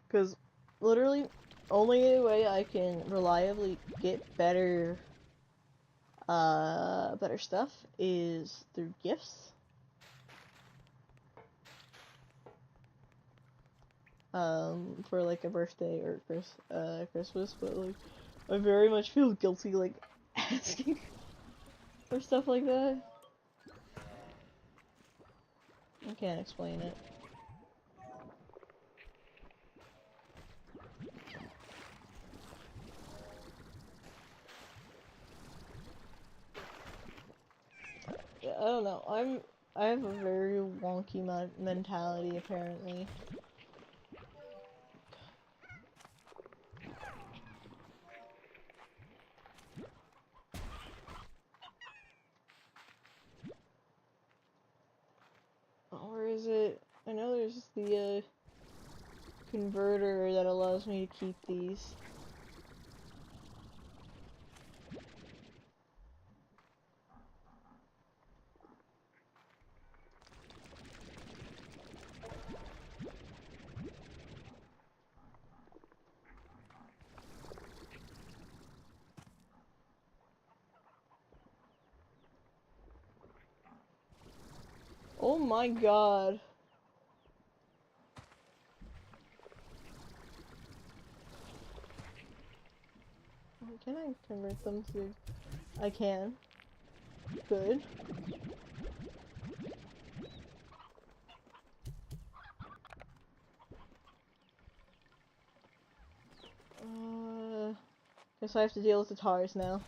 Because literally, only way I can reliably get better stuff is through gifts. For like a birthday or Christmas, but like, I very much feel guilty like asking for stuff like that. I can't explain it. Yeah, I don't know. I have a very wonky mentality apparently. Or is it? I know there's the converter that allows me to keep these. Oh my god. Can I convert them to... I can. Good. Guess I have to deal with the tars now.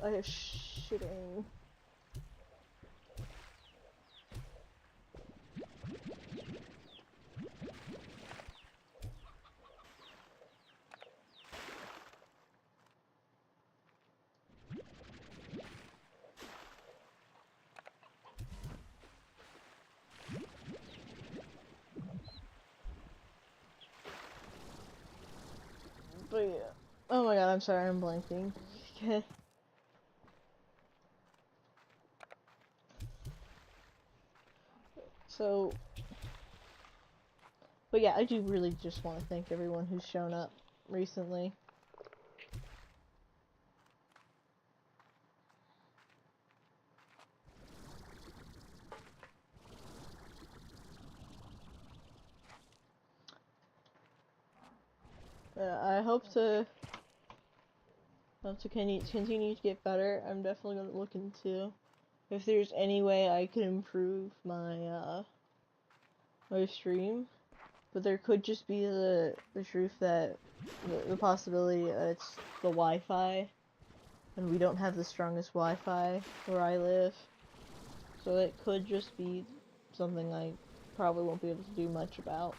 I have shitting. But yeah. Oh my god, I'm sorry, I'm blanking. So, but yeah, I do really just want to thank everyone who's shown up recently. I hope to continue to get better. I'm definitely gonna look into if there's any way I can improve my my stream. But there could just be the truth that the possibility that it's the Wi-Fi, and we don't have the strongest Wi-Fi where I live. So it could just be something I probably won't be able to do much about.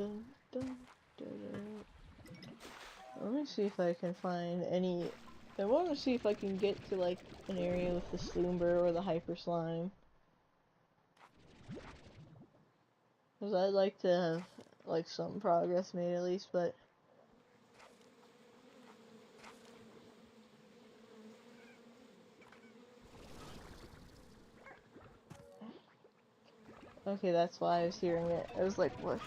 dun, dun, dun. Let me see if I can find any. I want to see if I can get to like an area with the Sloomber or the Hyper Slime. Because I'd like to have like some progress made at least, but okay, that's why I was hearing it. I was like, what?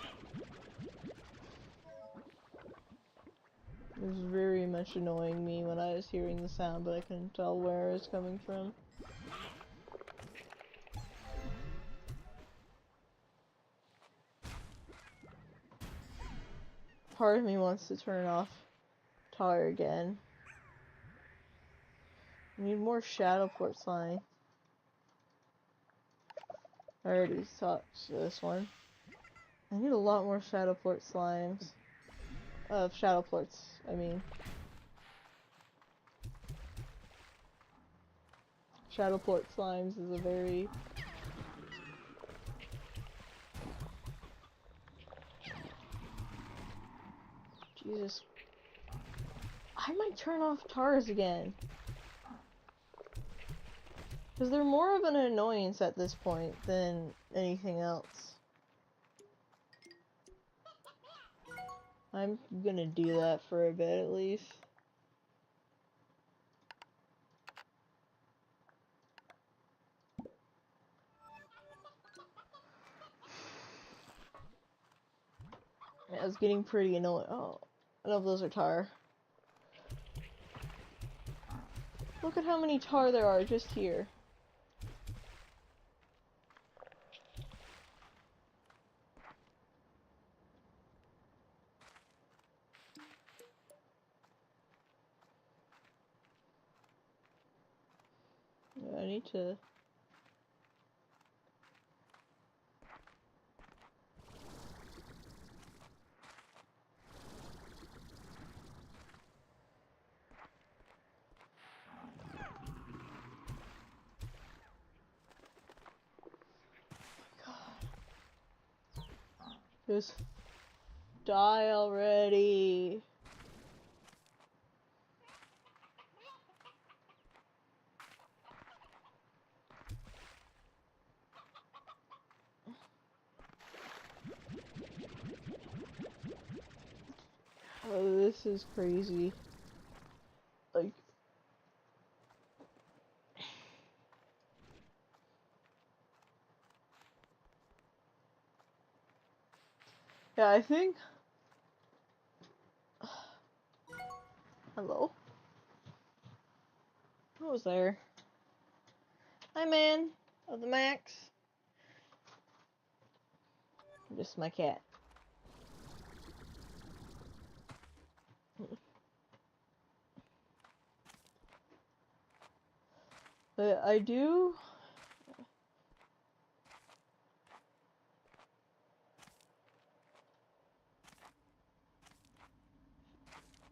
It was very much annoying me when I was hearing the sound, but I couldn't tell where it was coming from. Part of me wants to turn off tar again. I need more Shadowport slime. I already talked to this one. I need a lot more Shadowport slimes. Shadowports, I mean. Shadowport slimes is a very... Jesus. I might turn off tars again. Because they're more of an annoyance at this point than anything else. I'm gonna do that for a bit at least. Yeah, I was getting pretty annoying. Oh, I know those are tar. Look at how many tar there are just here. Yeah, I need to... Just die already. Oh, this is crazy. Like... Yeah, I think... Hello? Who was there? Hi, man. Of the Max. Just my cat. But I do...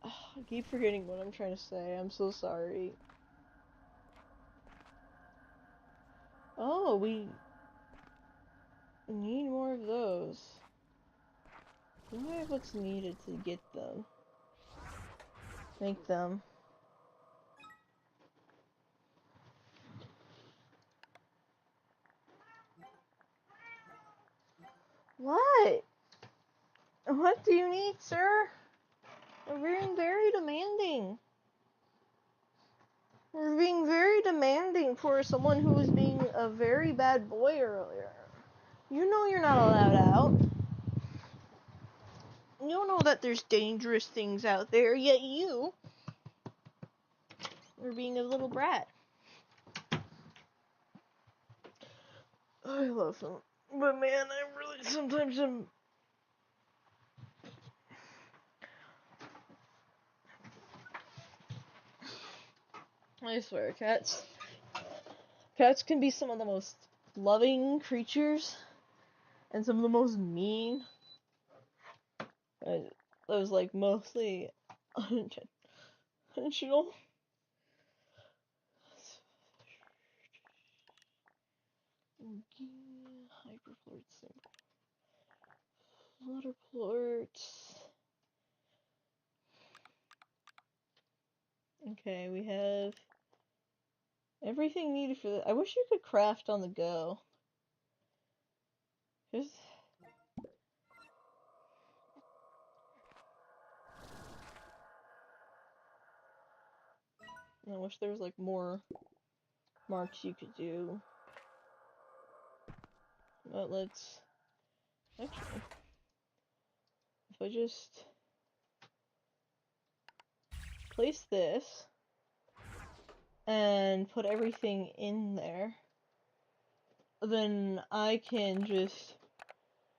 I keep forgetting what I'm trying to say. I'm so sorry. Oh, we need more of those. Do I have what's needed to get them? Make them. What? What do you need, sir? We're being very demanding. We're being very demanding for someone who was being a very bad boy earlier. You know you're not allowed out. You know that there's dangerous things out there, yet you are being a little brat. I love him. But man, I really sometimes am... I swear, cats can be some of the most loving creatures and some of the most mean. That was like mostly unintentional. Hyperflirt symbol. Water ports. Okay, we have everything needed for that. I wish you could craft on the go. Just... I wish there was like more marks you could do. But let's... Actually, if I just place this and put everything in there, then I can just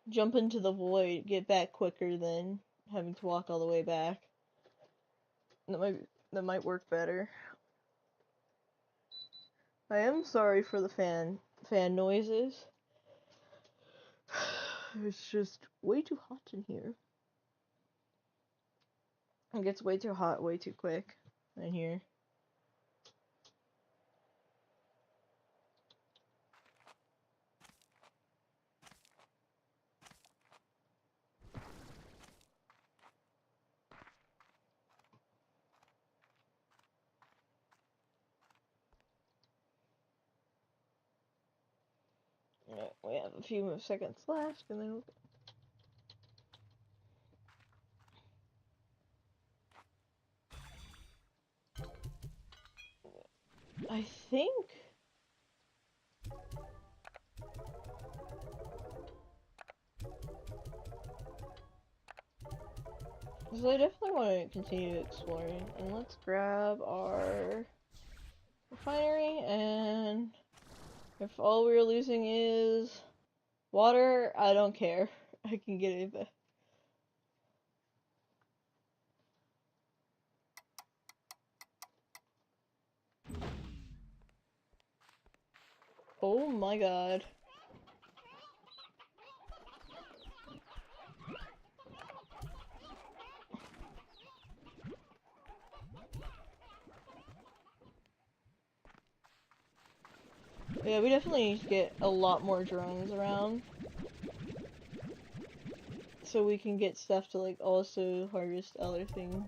jump into the void, get back quicker than having to walk all the way back. That might work better. I am sorry for the fan noises. It's just way too hot in here. It gets way too hot way too quick in here. Alright, we have a few more seconds left, and then I think so I definitely want to continue exploring, and let's grab our refinery, and if all we're losing is water, I don't care. I can get it back. Oh my god. Yeah, we definitely need to get a lot more drones around, so we can get stuff to like also harvest other things.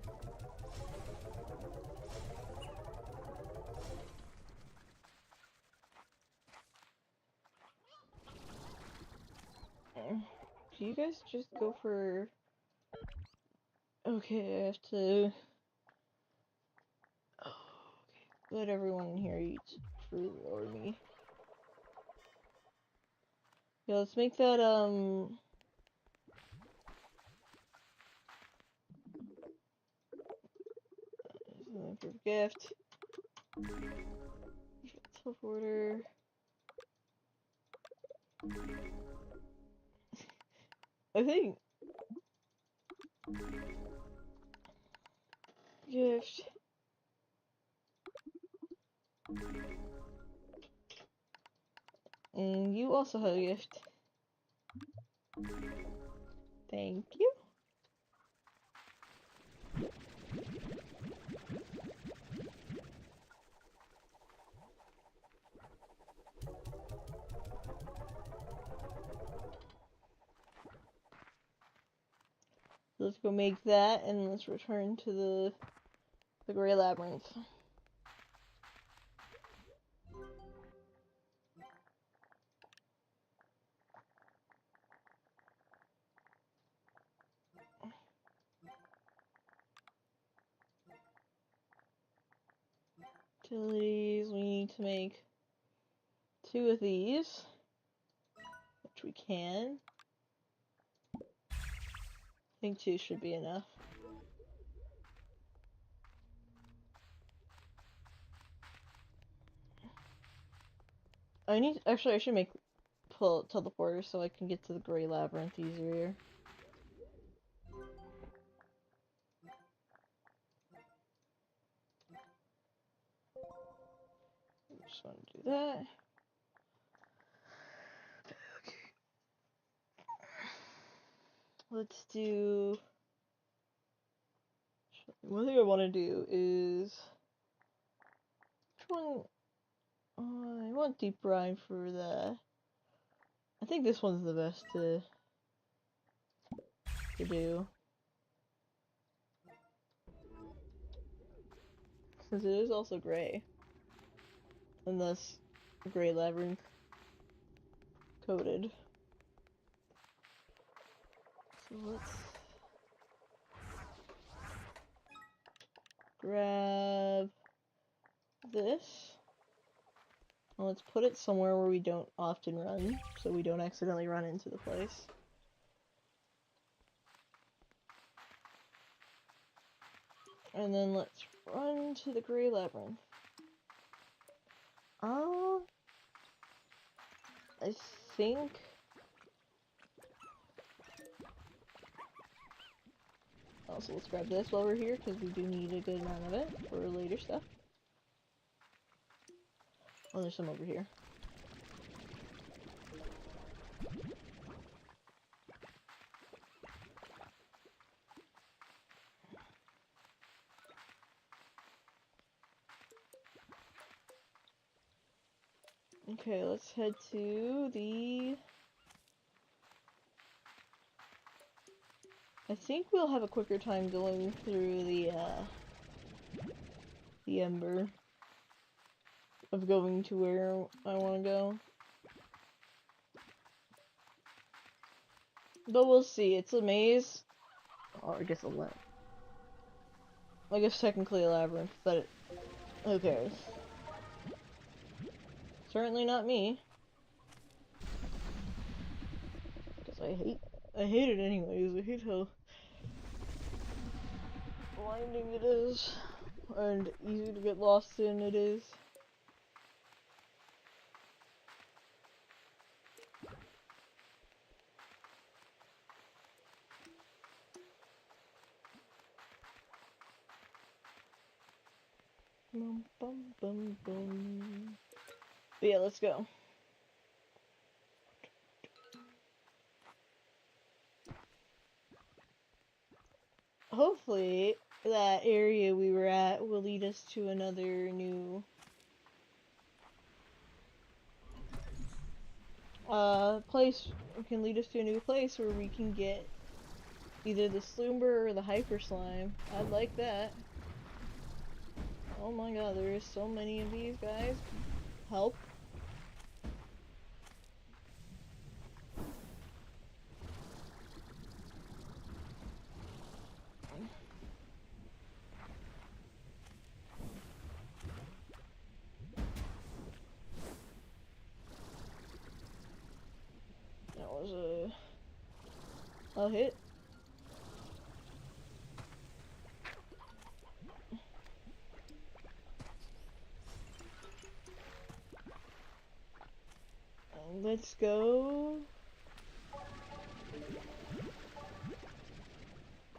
Do you guys just go for... Okay, I have to... Oh, okay. Let everyone in here eat fruit or me. Yeah, let's make that, gift. Teleporter. I think... Gift. And you also have a gift. Thank you. Let's go make that, and let's return to the Gray Labyrinth. Utilities, we need to make 2 of these, which we can. I think 2 should be enough. Actually, I should make teleporters so I can get to the Gray Labyrinth easier. Just want to do that. Okay. Let's do... One thing I want to do is... Which one? I want deep brine for the... I think this one's the best to... to do. Since it is also gray. And thus, gray labyrinth coated. So let's grab this. And let's put it somewhere where we don't often run, so we don't accidentally run into the place. And then let's run to the gray labyrinth. I think... Also, let's grab this while we're here, because we do need a good amount of it for later stuff. Oh, there's some over here. Okay, let's head to the... I think we'll have a quicker time going through the Ember of going to where I want to go. But we'll see. It's a maze. Or I guess I guess technically a labyrinth, but who cares? Certainly not me. Because I hate it anyways. I hate how blinding it is. And easy to get lost in it is. Bum, bum, bum, bum. But yeah, let's go. Hopefully, that area we were at will lead us to another new place. It can lead us to a new place where we can get either the Sloomber or the Hyper Slime. I'd like that. Oh my god, there is so many of these guys. Help. That was a hit. Let's go.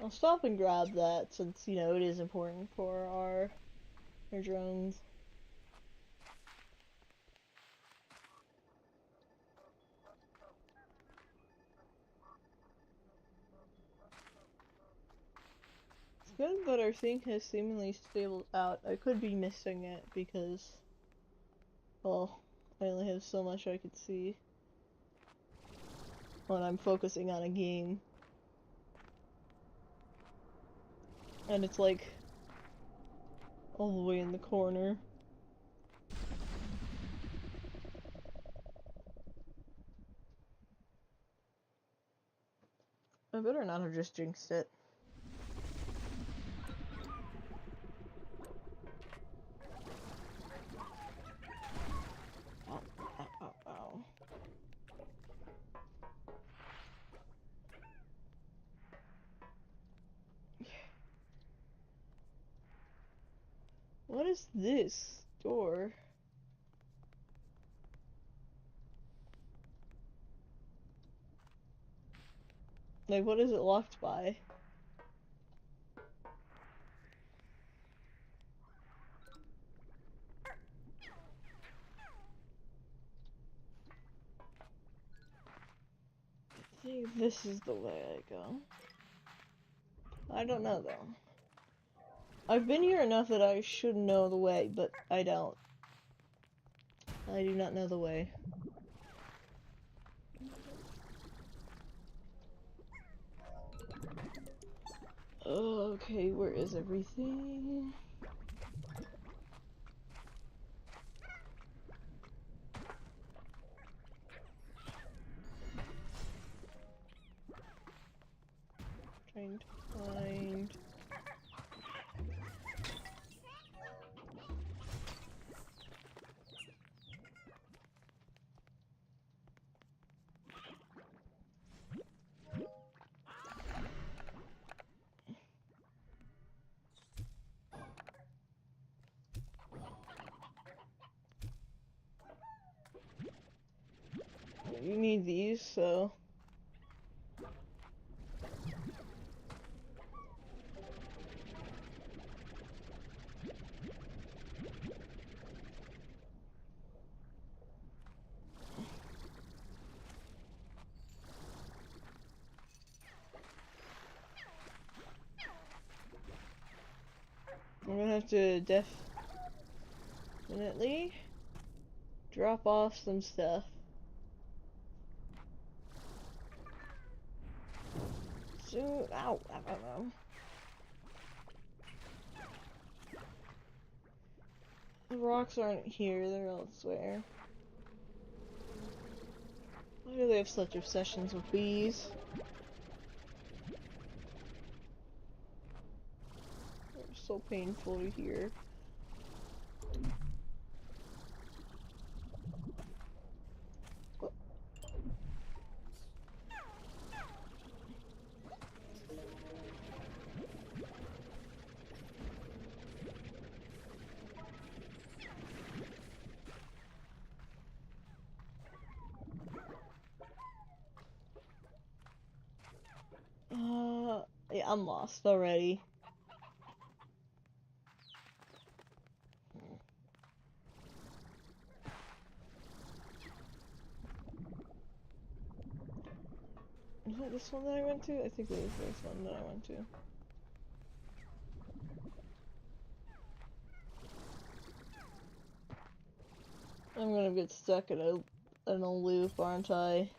I'll stop and grab that since, you know, it is important for our drones. It's good that our thing has seemingly stabled out. I could be missing it because, well, I only have so much I could see when I'm focusing on a game. And it's like all the way in the corner. I better not have just jinxed it. Ow, ow, ow, ow. What is this door? Like, what is it locked by? I think this is the way I go. I don't know, though. I've been here enough that I should know the way, but I don't. I do not know the way. Okay, where is everything? Trying to find... You need these, so... I'm gonna have to definitely drop off some stuff. Soon. Ow, ow, ow, ow. The rocks aren't here, they're elsewhere. Why do they have such obsessions with bees? They're so painful to hear. Yeah, I'm lost already. Is it this one that I went to? I think it was this one that I went to. I'm gonna get stuck in a loop, aren't I?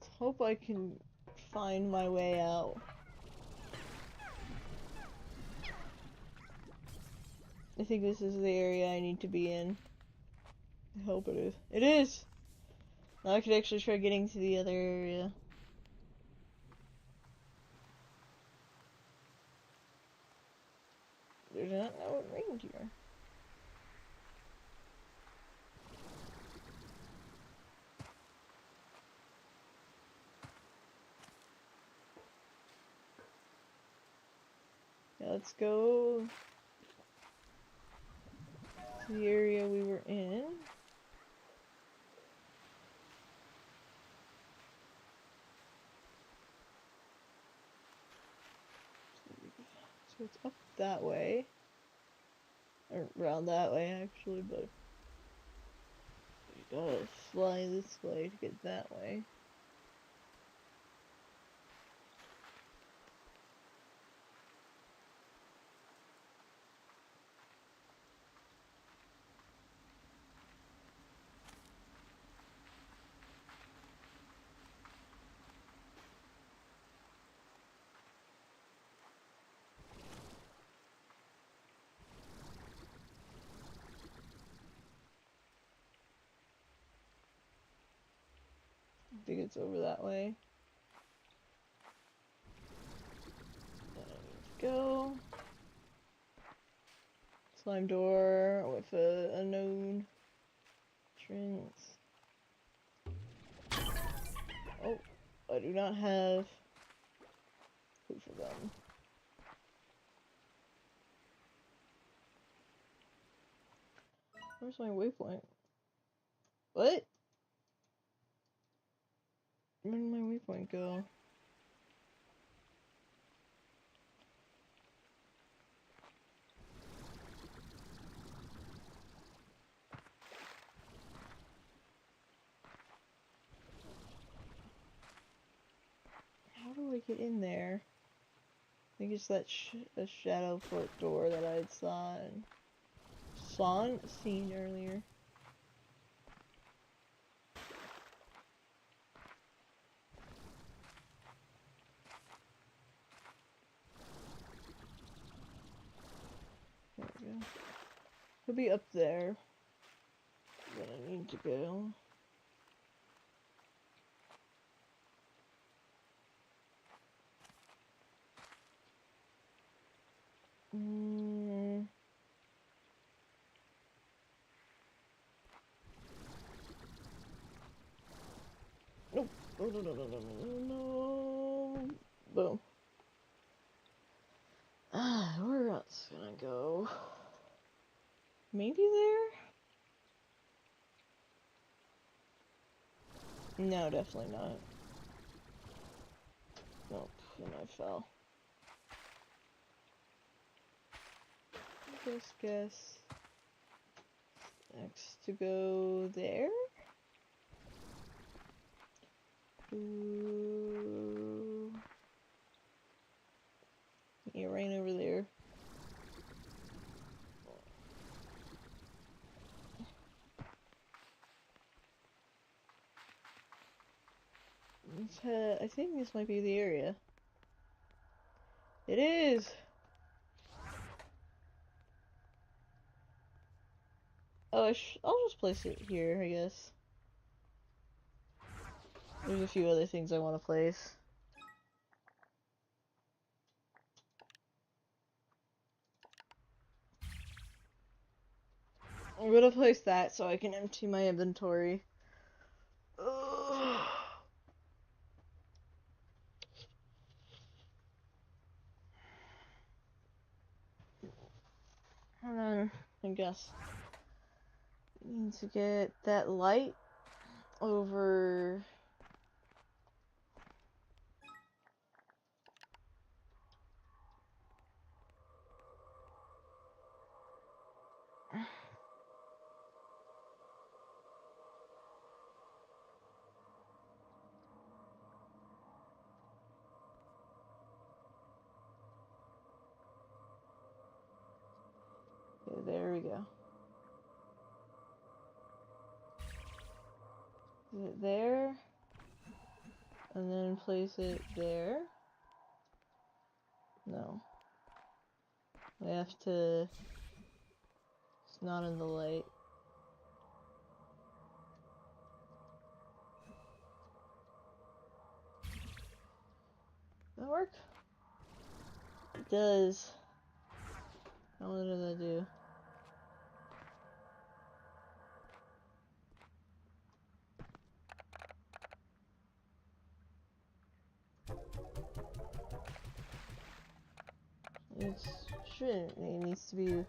Let's hope I can find my way out. I think this is the area I need to be in. I hope it is. It is! Now I could actually try getting to the other area. There's not no reindeer. Yeah, let's go to the area we were in. So it's up that way. Or around that way, actually, but you gotta fly this way to get that way. I think it's over that way. Let's go. Slime door with a unknown entrance. Oh, I do not have proof of them. Where's my waypoint? What? Where did my waypoint go? in there. I think it's that a shadow fort door that I had seen earlier. There we go. Could be up there. But I need to go. Nope. No. Boom. Where else can I go? Maybe there? No, definitely not. Nope, and I fell. Guess next to go there? Ooh. Yeah, right over there. I think this might be the area. It is! Oh, I'll just place it here, I guess. There's a few other things I want to place. I'm gonna place that so I can empty my inventory. Ugh. And then, I guess, need to get that light over. Okay, there we go. Is it there? And then place it there? No. I have to... It's not in the light. Does that work? It does. Now what did I do? It shouldn't. It needs to be...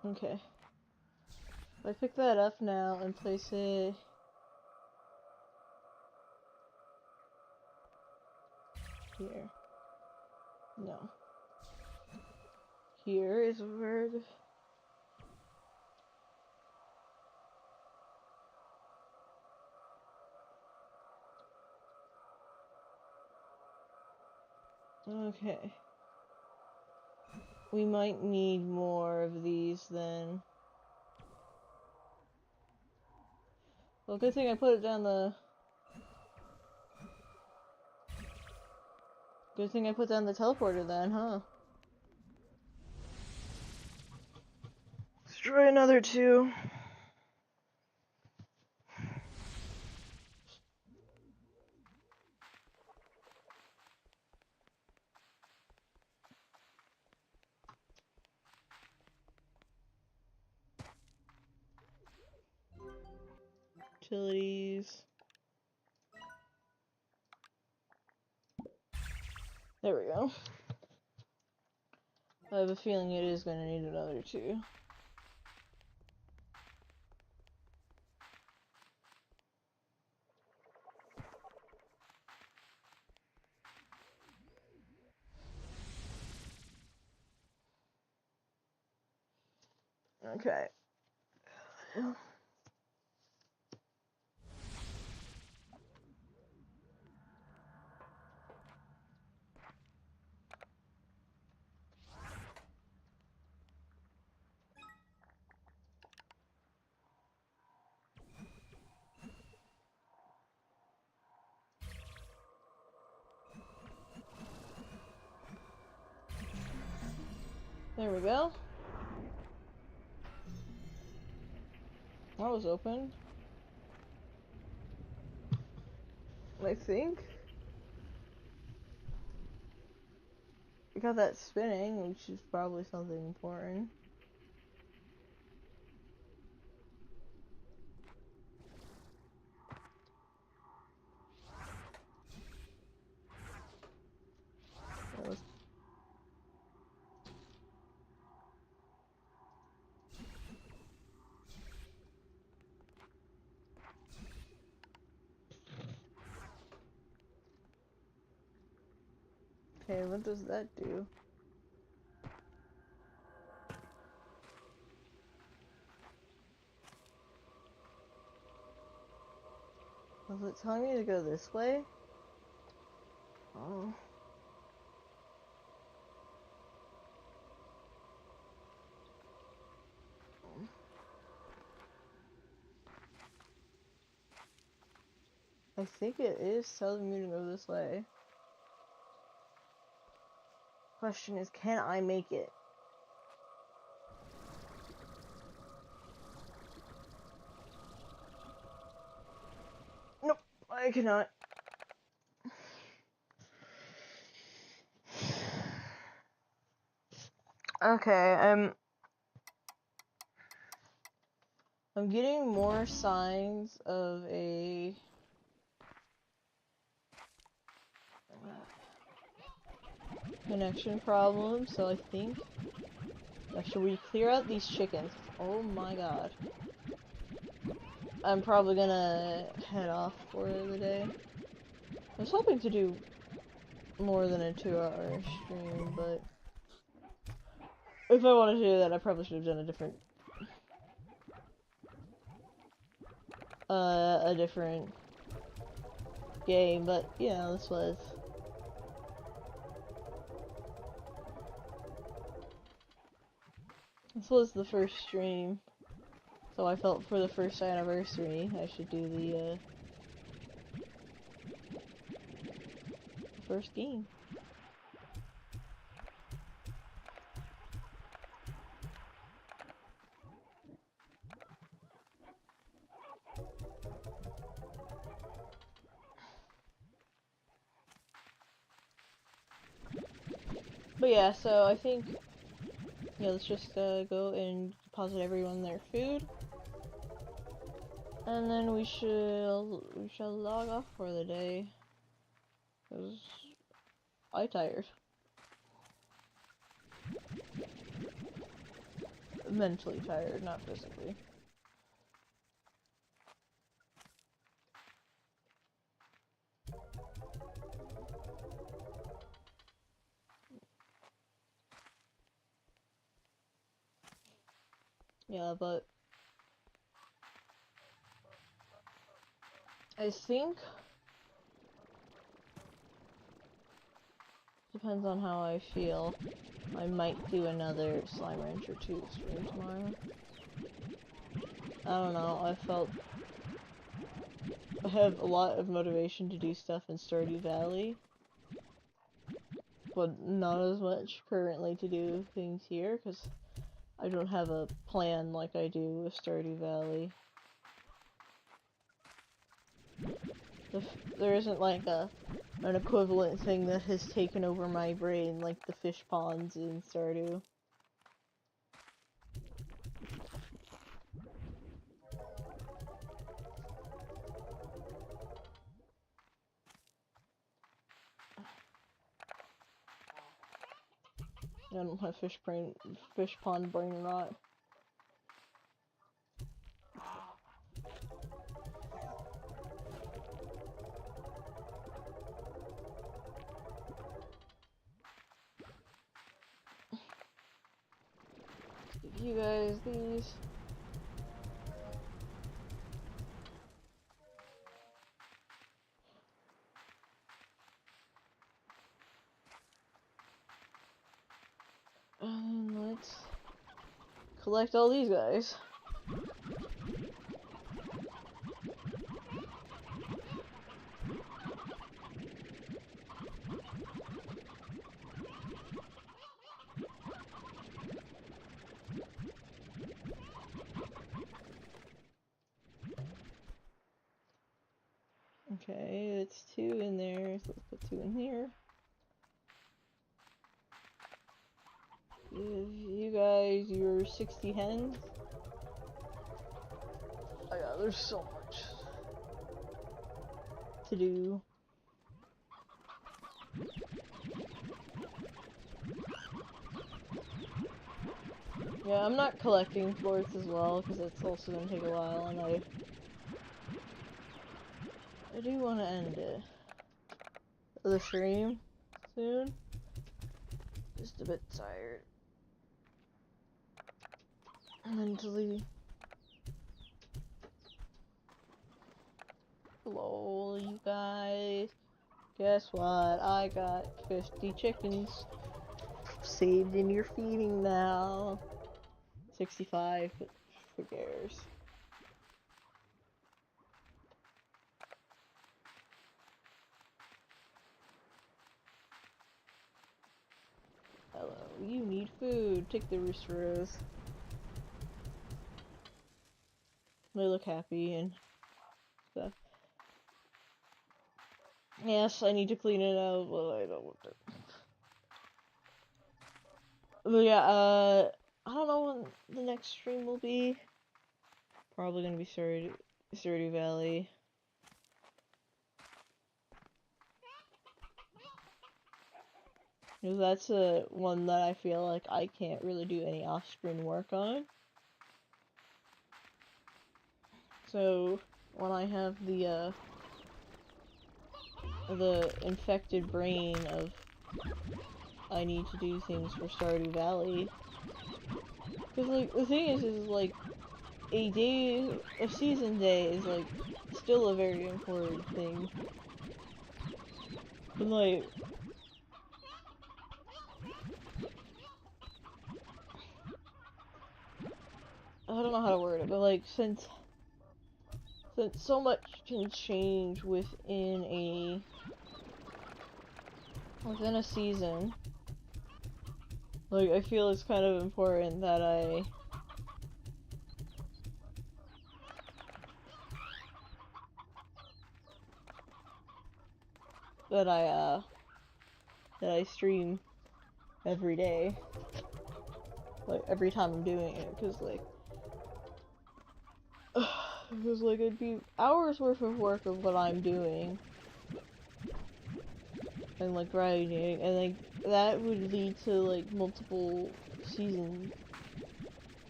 Okay. If I pick that up now and place it... here. No. Here is where... Okay. We might need more of these then. Well, good thing I put it down the... Good thing I put down the teleporter then, huh? Destroy another two. Utilities. There we go. I have a feeling it is gonna need another 2. Okay. There we go. That was open. I think. We got that spinning, which is probably something important. That was... Okay, what does that do? Was it telling me to go this way? Oh. I think it is telling me to go this way. Question is, can I make it? Nope, I cannot. Okay, I'm getting more signs of a connection problem, so I think should we clear out these chickens? Oh my god. I'm probably gonna head off for the day. I was hoping to do more than a 2-hour stream, but if I wanted to do that, I probably should have done a different game, but yeah, this was the first stream, so I felt for the first anniversary I should do the first game. But yeah, so I think, yeah, let's just go and deposit everyone their food, and then we shall log off for the day, because I'm tired. Mentally tired, not physically. Yeah, but I think depends on how I feel. I might do another Slime Rancher 2 stream tomorrow. I don't know, I have a lot of motivation to do stuff in Stardew Valley, but not as much currently to do things here, because I don't have a plan like I do with Stardew Valley. There isn't like an equivalent thing that has taken over my brain like the fish ponds in Stardew. And my fish pond brain rot. Give you guys these. And let's collect all these guys. Okay, it's 2 in there, so let's put 2 in here. Give you guys your 60 hens. Oh yeah, there's so much to do. Yeah, I'm not collecting forts as well, because it's also gonna take a while, and I do want to end it. The stream soon. Just a bit tired. Mentally. Lol, you guys. Guess what? I got 50 chickens saved in your feeding now. 65, but who cares? Hello, you need food. Take the roosters. They look happy and stuff. Yes, I need to clean it out, but I don't want to. But yeah, I don't know when the next stream will be. Probably gonna be Stardew Valley. Because that's one that I feel like I can't really do any off-screen work on. So, when I have the infected brain of I need to do things for Stardew Valley. Because, like, the thing is like, a season day is, like, still a very important thing. And, like, I don't know how to word it, but, like, since so much can change within a season, like, I feel it's kind of important that I stream every day, like, every time I'm doing it, because, like, it'd be hours worth of work of what I'm doing, and, like, writing, and, like, that would lead to, like, multiple seasons.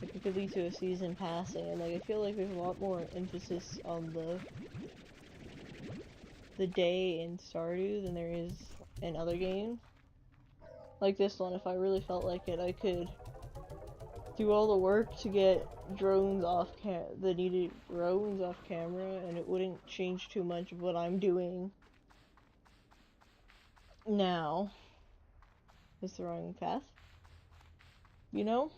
Like, it could lead to a season passing, and, like, I feel like there's a lot more emphasis on the day in Stardew than there is in other games. Like this one, if I really felt like it, I could do all the work to get the needed drones off camera, and it wouldn't change too much of what I'm doing now. It's the wrong path, you know?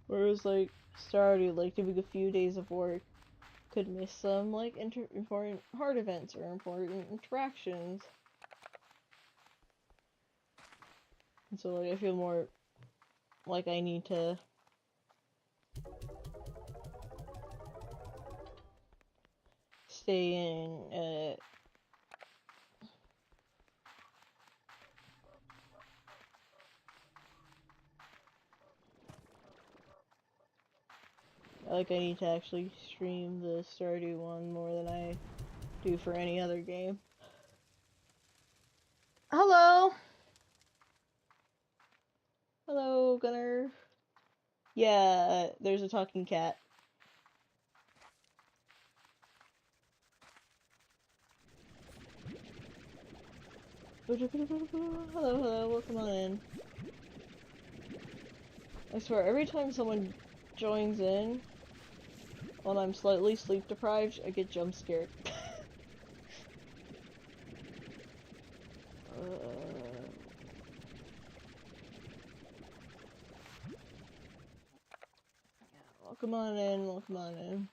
Whereas, like, Stardew, like, doing a few days of work could miss some, like, important hard events or important interactions. And so, like, I feel more like I need to stay in, like, I need to actually stream the Stardew one more than I do for any other game. Hello! Hello, Yeah, there's a talking cat. Hello, hello, welcome on in. I swear, every time someone joins in, when I'm slightly sleep deprived, I get jump scared. Welcome on in, welcome on in.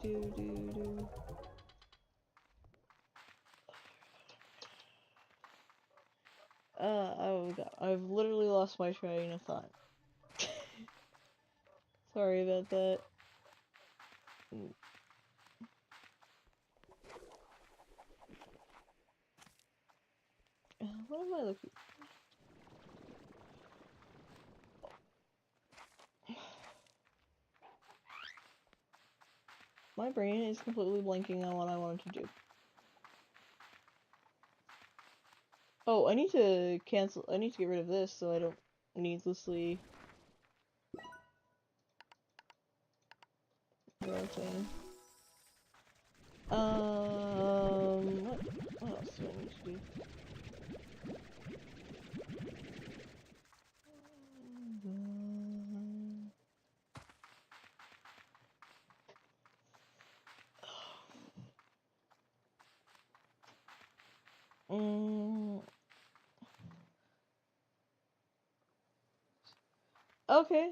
Do. Oh god, I've literally lost my train of thought. Sorry about that. What am I looking for? My brain is completely blanking on what I wanted to do. Oh, I need to get rid of this so I don't needlessly rotate. What else do I need to do? Okay.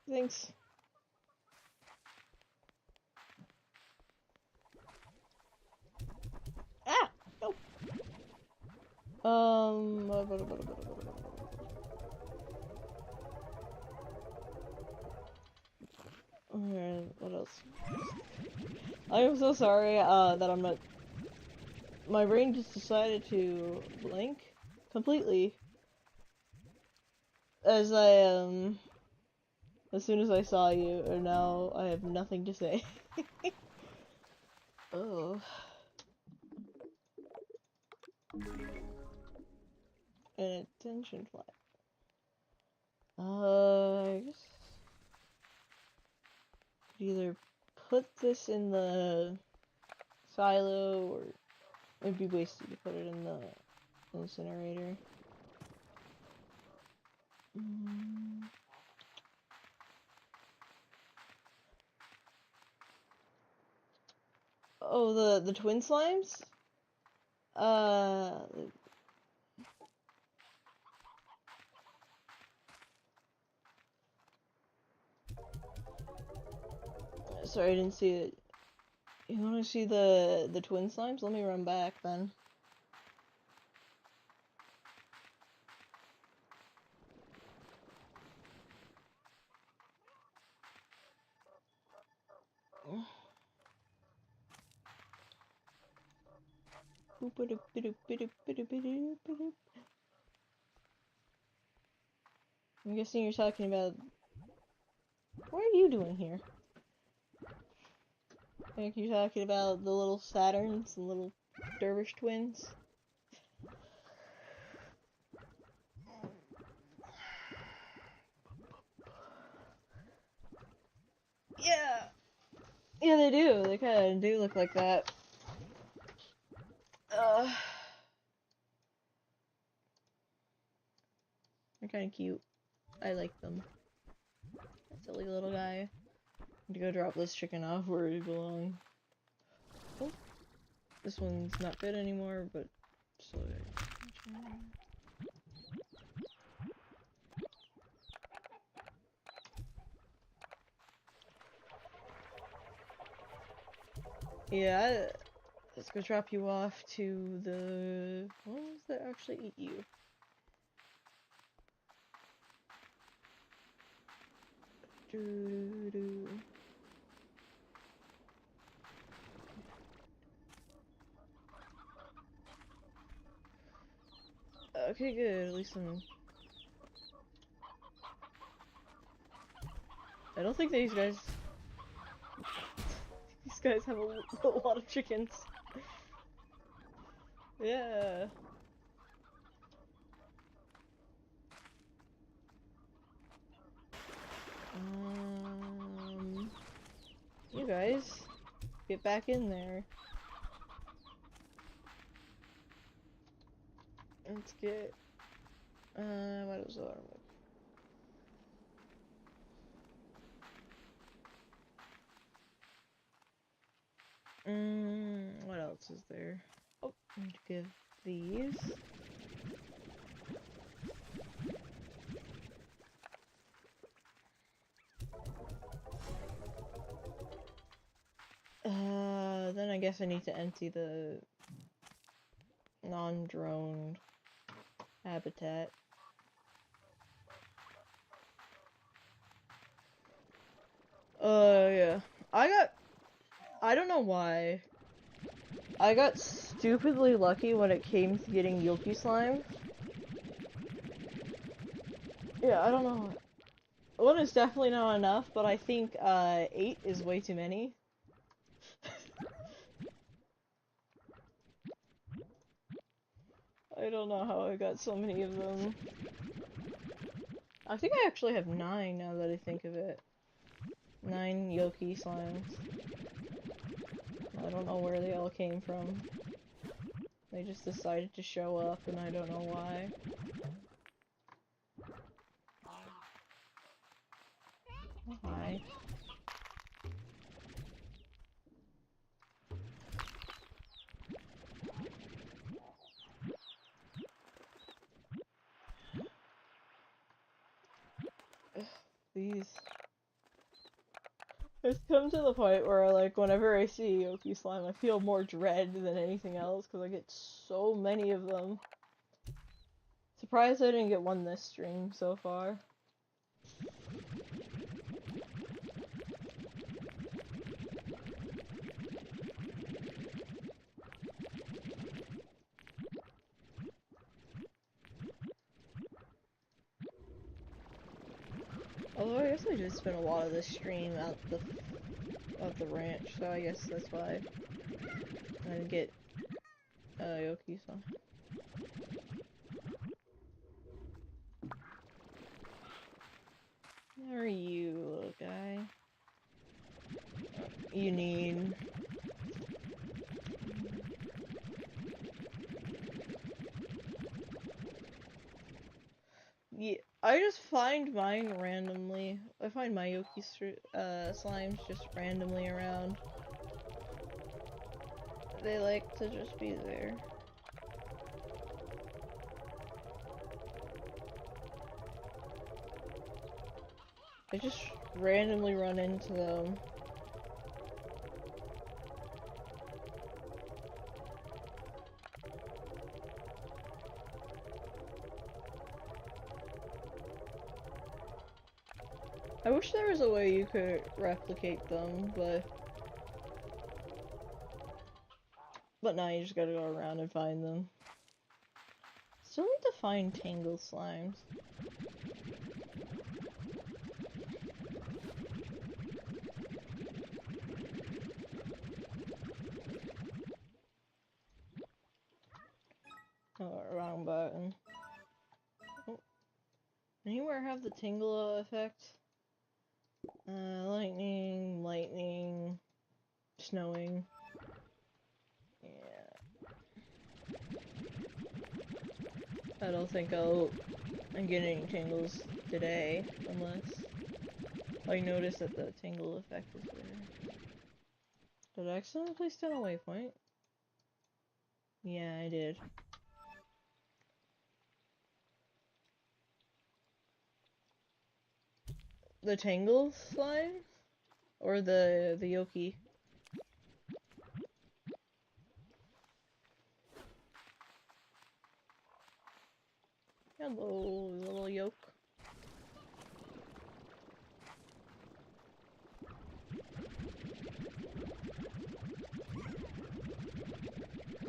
Thanks. Ah! No! Alright, what else? I am so sorry, that I'm not... My brain just decided to blank completely as as soon as I saw you, and now I have nothing to say. Oh. An attention flag. I guess could either put this in the silo, or it'd be wasted to put it in the incinerator. Oh, the twin slimes? Sorry, I didn't see it. You wanna see the twin slimes? Let me run back then. I'm guessing you're talking about... What are you doing here? I think you're talking about the little Saturns and little dervish twins. Yeah! Yeah, they do. They kinda do look like that. They're kinda cute. I like them. That silly little guy. I'm gonna go drop this chicken off where it belongs. Oh. This one's not good anymore, but still good. Yeah, let's go drop you off to the ones that actually eat you. Okay, good. At least I'm... I don't think these guys... These guys have a lot of chickens. Yeah. get back in there. Let's get, what is the what else is there? Oh, I need to give these. Then I guess I need to empty the non-droned habitat. Yeah. I don't know why. I got stupidly lucky when it came to getting Yoki slime. Yeah, I don't know. One is definitely not enough, but I think, 8 is way too many. I don't know how I got so many of them. I think I actually have 9 now that I think of it. 9 Yoki slimes. I don't know where they all came from. They just decided to show up, and I don't know why. Oh, hi. These. It's come to the point where, like, whenever I see Yoki slime, I feel more dread than anything else, because I get so many of them. Surprised I didn't get one this stream so far. Although I guess I did spend a lot of this stream at the ranch, so I guess that's why I didn't get Yoki slime. How are you, little guy? You need... Yeah, I just find mine randomly. I find my Yoki slimes just randomly around. They like to just be there. I just randomly run into them. I wish there was a way you could replicate them, but now you just gotta go around and find them. Still need to find Tangled slimes. Oh, wrong button. Oh. Anywhere have the tingle effect? Lightning, snowing. Yeah. I don't think I'm getting any tingles today, unless I notice that the tingle effect is there. Did I accidentally place down a waypoint? Yeah, I did. The Tangle slime? Or the Yoki? Hello, little yoke.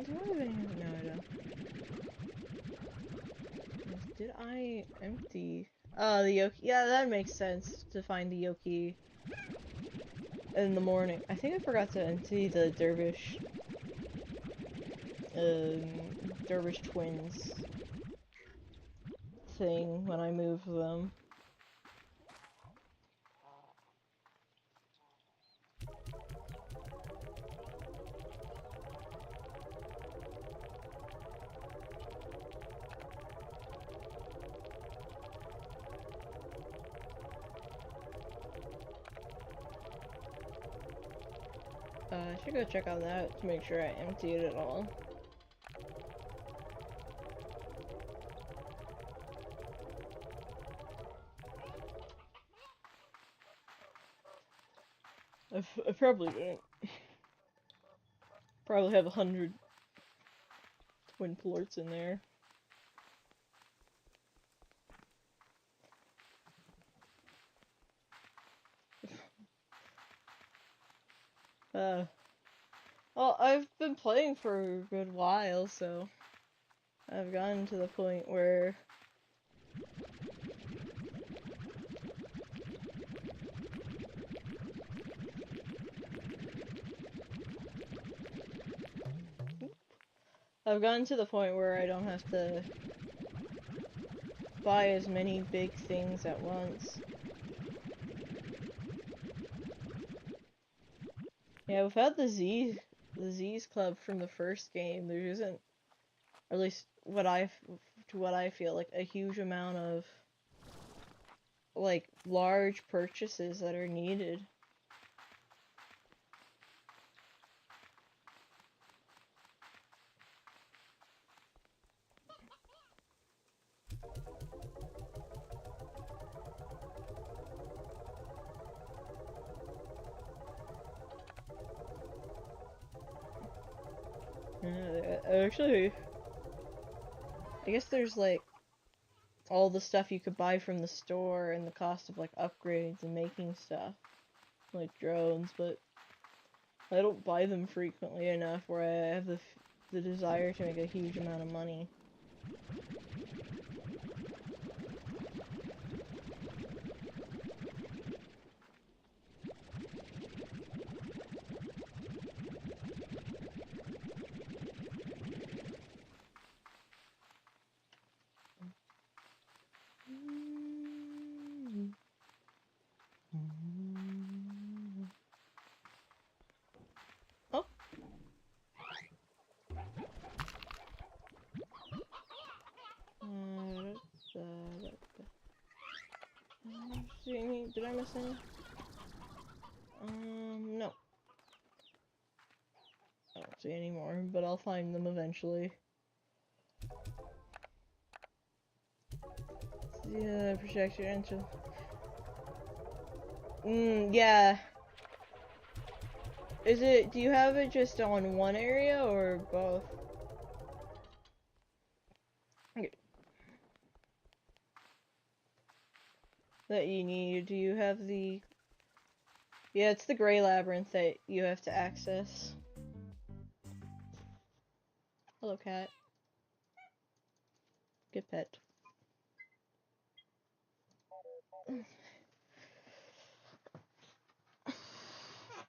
Do I have any? No, I don't. Did I empty? Oh, the Yoki. Yeah, that makes sense to find the Yoki in the morning. I think I forgot to empty the Dervish twins thing when I moved them. I should go check on that to make sure I emptied it all. I probably didn't. Probably have 100 twin plorts in there. Well, I've been playing for a good while, so I've gotten to the point where I don't have to buy as many big things at once. Yeah, without the Z's Club from the first game, there isn't, or at least what I feel like, a huge amount of like large purchases that are needed. Actually, I guess there's like all the stuff you could buy from the store and the cost of like upgrades and making stuff, like drones, but I don't buy them frequently enough where I have the desire to make a huge amount of money. Oh. Did I miss any? No. I don't see any more, but I'll find them eventually. Yeah, protect your engine. Yeah. Do you have it just on one area or both? Okay. That you need. Do you have the... Yeah, it's the gray labyrinth that you have to access. Hello, cat. Good pet.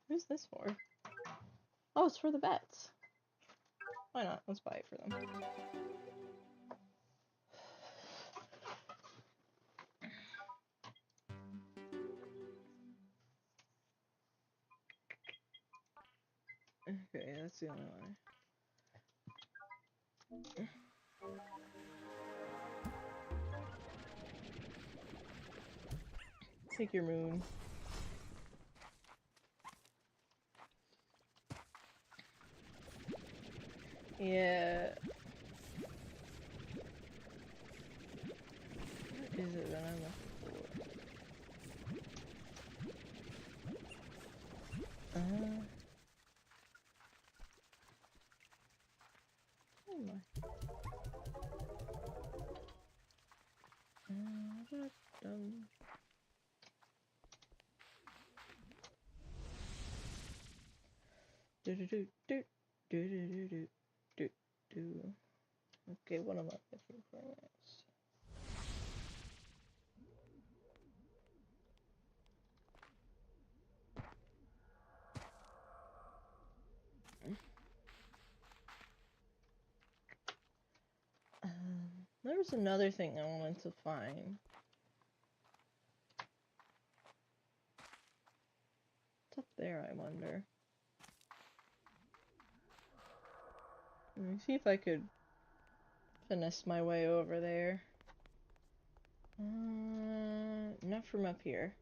Who's this for? Oh, it's for the bats. Why not? Let's buy it for them. Okay, that's the only one. Take your moon. Yeah. What is it that I'm looking for? Oh my. Okay, what am I looking for next? There was another thing I wanted to find. What's up there, I wonder? Let me see if I could finesse my way over there. Not from up here.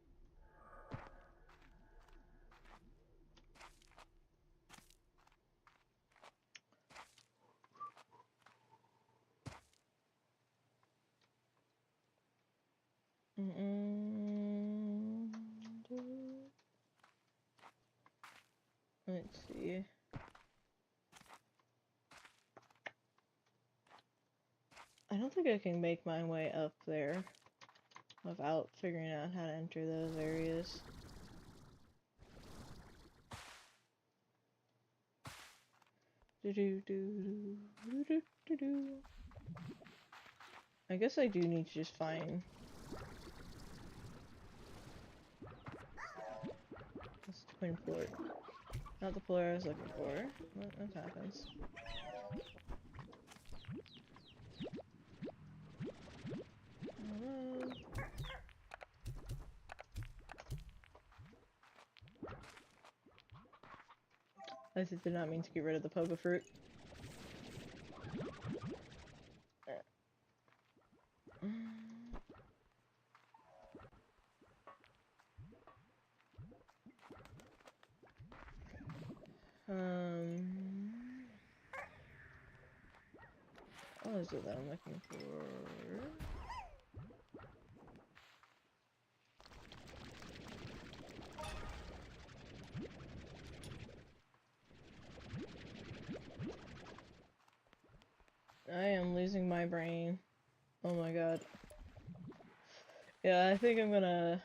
Let's see. I don't think I can make my way up there without figuring out how to enter those areas. I guess I do need to just find this twin port. Not the port I was looking for. What happens? Hello? I did not mean to get rid of the pogo fruit. What is it that I'm looking for? I am losing my brain. Oh my god. Yeah, I think I'm gonna...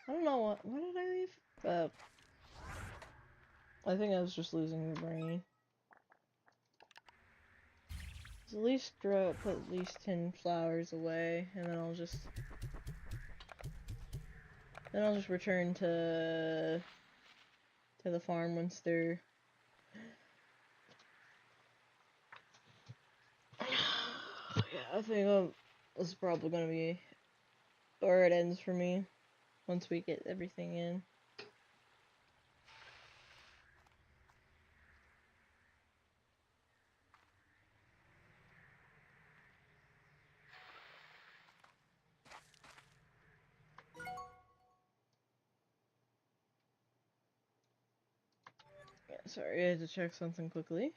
I don't know what did I leave? I think I was just losing the brain. So at least put at least 10 flowers away, and then I'll just return to the farm once they're yeah, I think this is probably gonna be where it ends for me once we get everything in. Yeah, sorry, I had to check something quickly.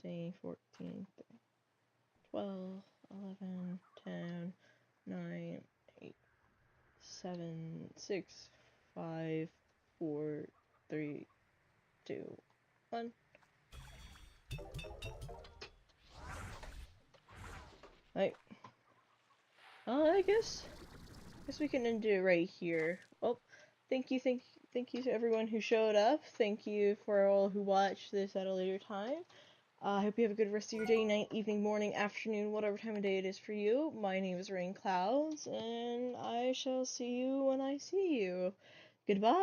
Day 14, 12, 11, 10, 9, 8, 7, 6, 5, 4, 3, 2, 1. Right. I guess we can end it right here. Well, thank you to everyone who showed up. Thank you for all who watched this at a later time. I hope you have a good rest of your day, night, evening, morning, afternoon, whatever time of day it is for you. My name is RayneCloudz, and I shall see you when I see you. Goodbye.